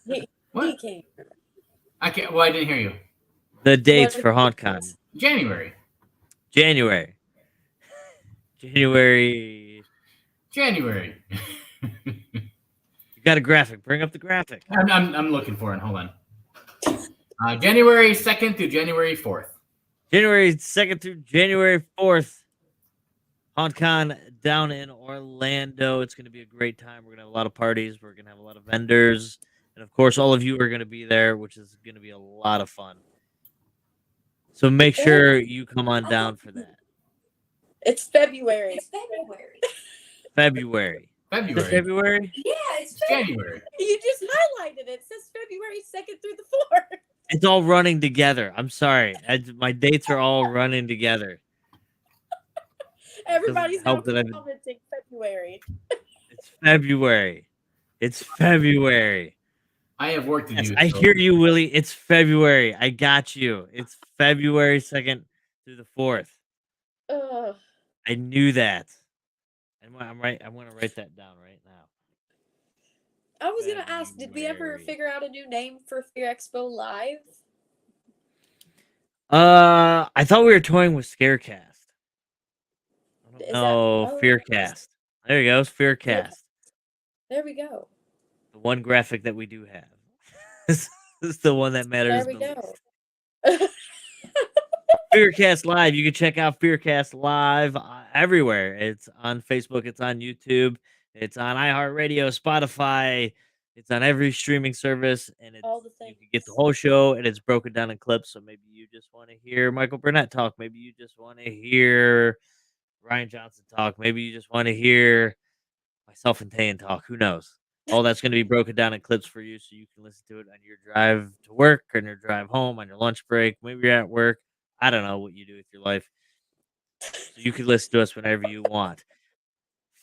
[SPEAKER 2] He
[SPEAKER 7] What?
[SPEAKER 2] can't.
[SPEAKER 7] I can't. Well, I didn't hear you.
[SPEAKER 1] The dates
[SPEAKER 2] What
[SPEAKER 1] for
[SPEAKER 2] are the
[SPEAKER 1] HauntCon.
[SPEAKER 2] dates?
[SPEAKER 7] January.
[SPEAKER 1] January.
[SPEAKER 7] January.
[SPEAKER 1] You got a graphic. Bring up the graphic.
[SPEAKER 7] I'm looking for it. Hold on. January 2nd through January 4th.
[SPEAKER 1] January 2nd through January 4th. HauntCon down in Orlando. It's going to be a great time. We're going to have a lot of parties. We're going to have a lot of vendors. And of course, all of you are going to be there, which is going to be a lot of fun. So make sure you come on down for that.
[SPEAKER 2] It's February.
[SPEAKER 6] It's February.
[SPEAKER 1] February. Is it February?
[SPEAKER 6] Yeah, it's February.
[SPEAKER 7] January.
[SPEAKER 2] You just highlighted it. It says February 2nd through the 4th.
[SPEAKER 1] It's all running together. I'm sorry. My dates are all running together.
[SPEAKER 2] Everybody's now
[SPEAKER 1] help that I've-
[SPEAKER 2] commenting February.
[SPEAKER 1] It's February. It's February.
[SPEAKER 7] I have work to
[SPEAKER 1] Yes,
[SPEAKER 7] do.
[SPEAKER 1] I
[SPEAKER 7] so-
[SPEAKER 1] hear you, Willie. It's February. I got you. It's February 2nd through the 4th.
[SPEAKER 2] Ugh.
[SPEAKER 1] I knew that. I'm right. I'm going to write that down right now.
[SPEAKER 2] I was gonna ask, did we ever
[SPEAKER 1] February.
[SPEAKER 2] figure out a new name for Fear Expo Live?
[SPEAKER 1] I thought we were toying with Scarecast.
[SPEAKER 2] Is that-
[SPEAKER 1] No,
[SPEAKER 2] oh,
[SPEAKER 1] Fearcast. There you go. It's Fearcast.
[SPEAKER 2] There we go.
[SPEAKER 1] The one graphic that we do have. This is the one that matters.
[SPEAKER 2] There we
[SPEAKER 1] the
[SPEAKER 2] go.
[SPEAKER 1] least. Fearcast Live. You can check out Fearcast Live everywhere. It's on Facebook. It's on YouTube. It's on iHeartRadio, Spotify. It's on every streaming service, and it's
[SPEAKER 2] All the
[SPEAKER 1] you can
[SPEAKER 2] things.
[SPEAKER 1] get the whole show, and it's broken down in clips. So maybe you just want to hear Michael Burnett talk. Maybe you just want to hear Ryan Johnson talk. Maybe you just want to hear myself and Tayen talk. Who knows? All that's going to be broken down in clips for you, so you can listen to it on your drive to work, on your drive home, on your lunch break. Maybe you're at work. I don't know what you do with your life. So you can listen to us whenever you want.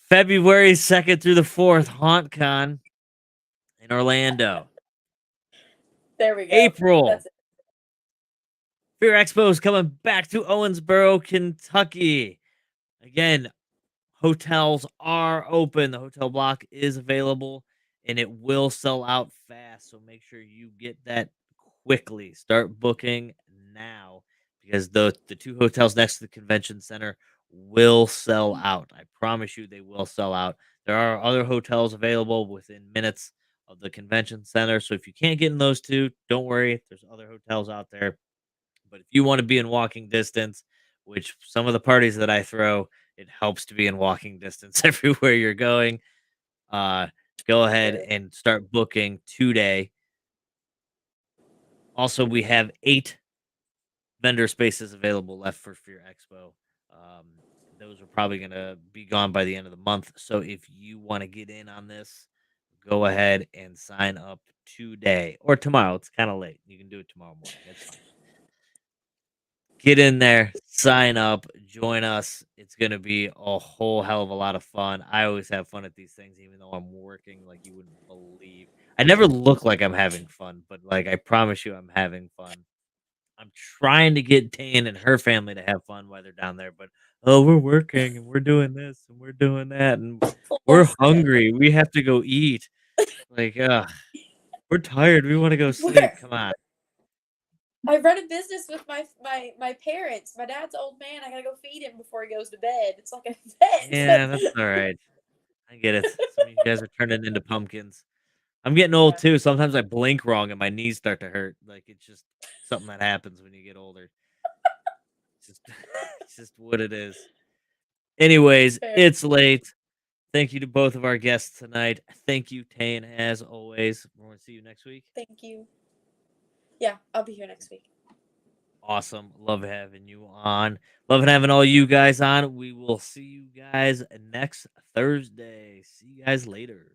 [SPEAKER 1] February 2nd through the 4th, HauntCon in Orlando.
[SPEAKER 2] There we go.
[SPEAKER 1] April.
[SPEAKER 2] That's it.
[SPEAKER 1] Fear Expo is coming back to Owensboro, Kentucky. Again, hotels are open. The hotel block is available, and it will sell out fast. So make sure you get that quickly. Start booking now, because the two hotels next to the convention center will sell out. I promise you they will sell out. There are other hotels available within minutes of the convention center. So if you can't get in those two, don't worry. There's other hotels out there. But if you want to be in walking distance, which some of the parties that I throw, it helps to be in walking distance everywhere you're going, go ahead and start booking today. Also, we have 8 vendor spaces available left for Fear Expo. Those are probably going to be gone by the end of the month. So if you want to get in on this, go ahead and sign up today or tomorrow. It's kind of late. You can do it tomorrow morning. It's fine. Get in there, sign up, join us. It's going to be a whole hell of a lot of fun. I always have fun at these things, even though I'm working like you wouldn't believe. I never look like I'm having fun, but like I promise you I'm having fun. I'm trying to get Tayen and her family to have fun while they're down there, but we're working and we're doing this and we're doing that and we're hungry. We have to go eat. Like, we're tired. We want to go sleep. Come on.
[SPEAKER 2] I run a business with my parents. My dad's an old man. I gotta go feed him before he goes to bed. It's like a vet.
[SPEAKER 1] Yeah, that's all right. I get it. Some of you guys are turning into pumpkins. I'm getting old too. Sometimes I blink wrong and my knees start to hurt. Like it's just something that happens when you get older. It's just what it is. Anyways,
[SPEAKER 2] Fair.
[SPEAKER 1] it's late. Thank you to both of our guests tonight. Thank you, Tayen, as always. We're going to see you next week.
[SPEAKER 2] Thank you. Yeah, I'll be here next week.
[SPEAKER 1] Awesome. Love having you on. Loving having all you guys on. We will see you guys next Thursday. See you guys later.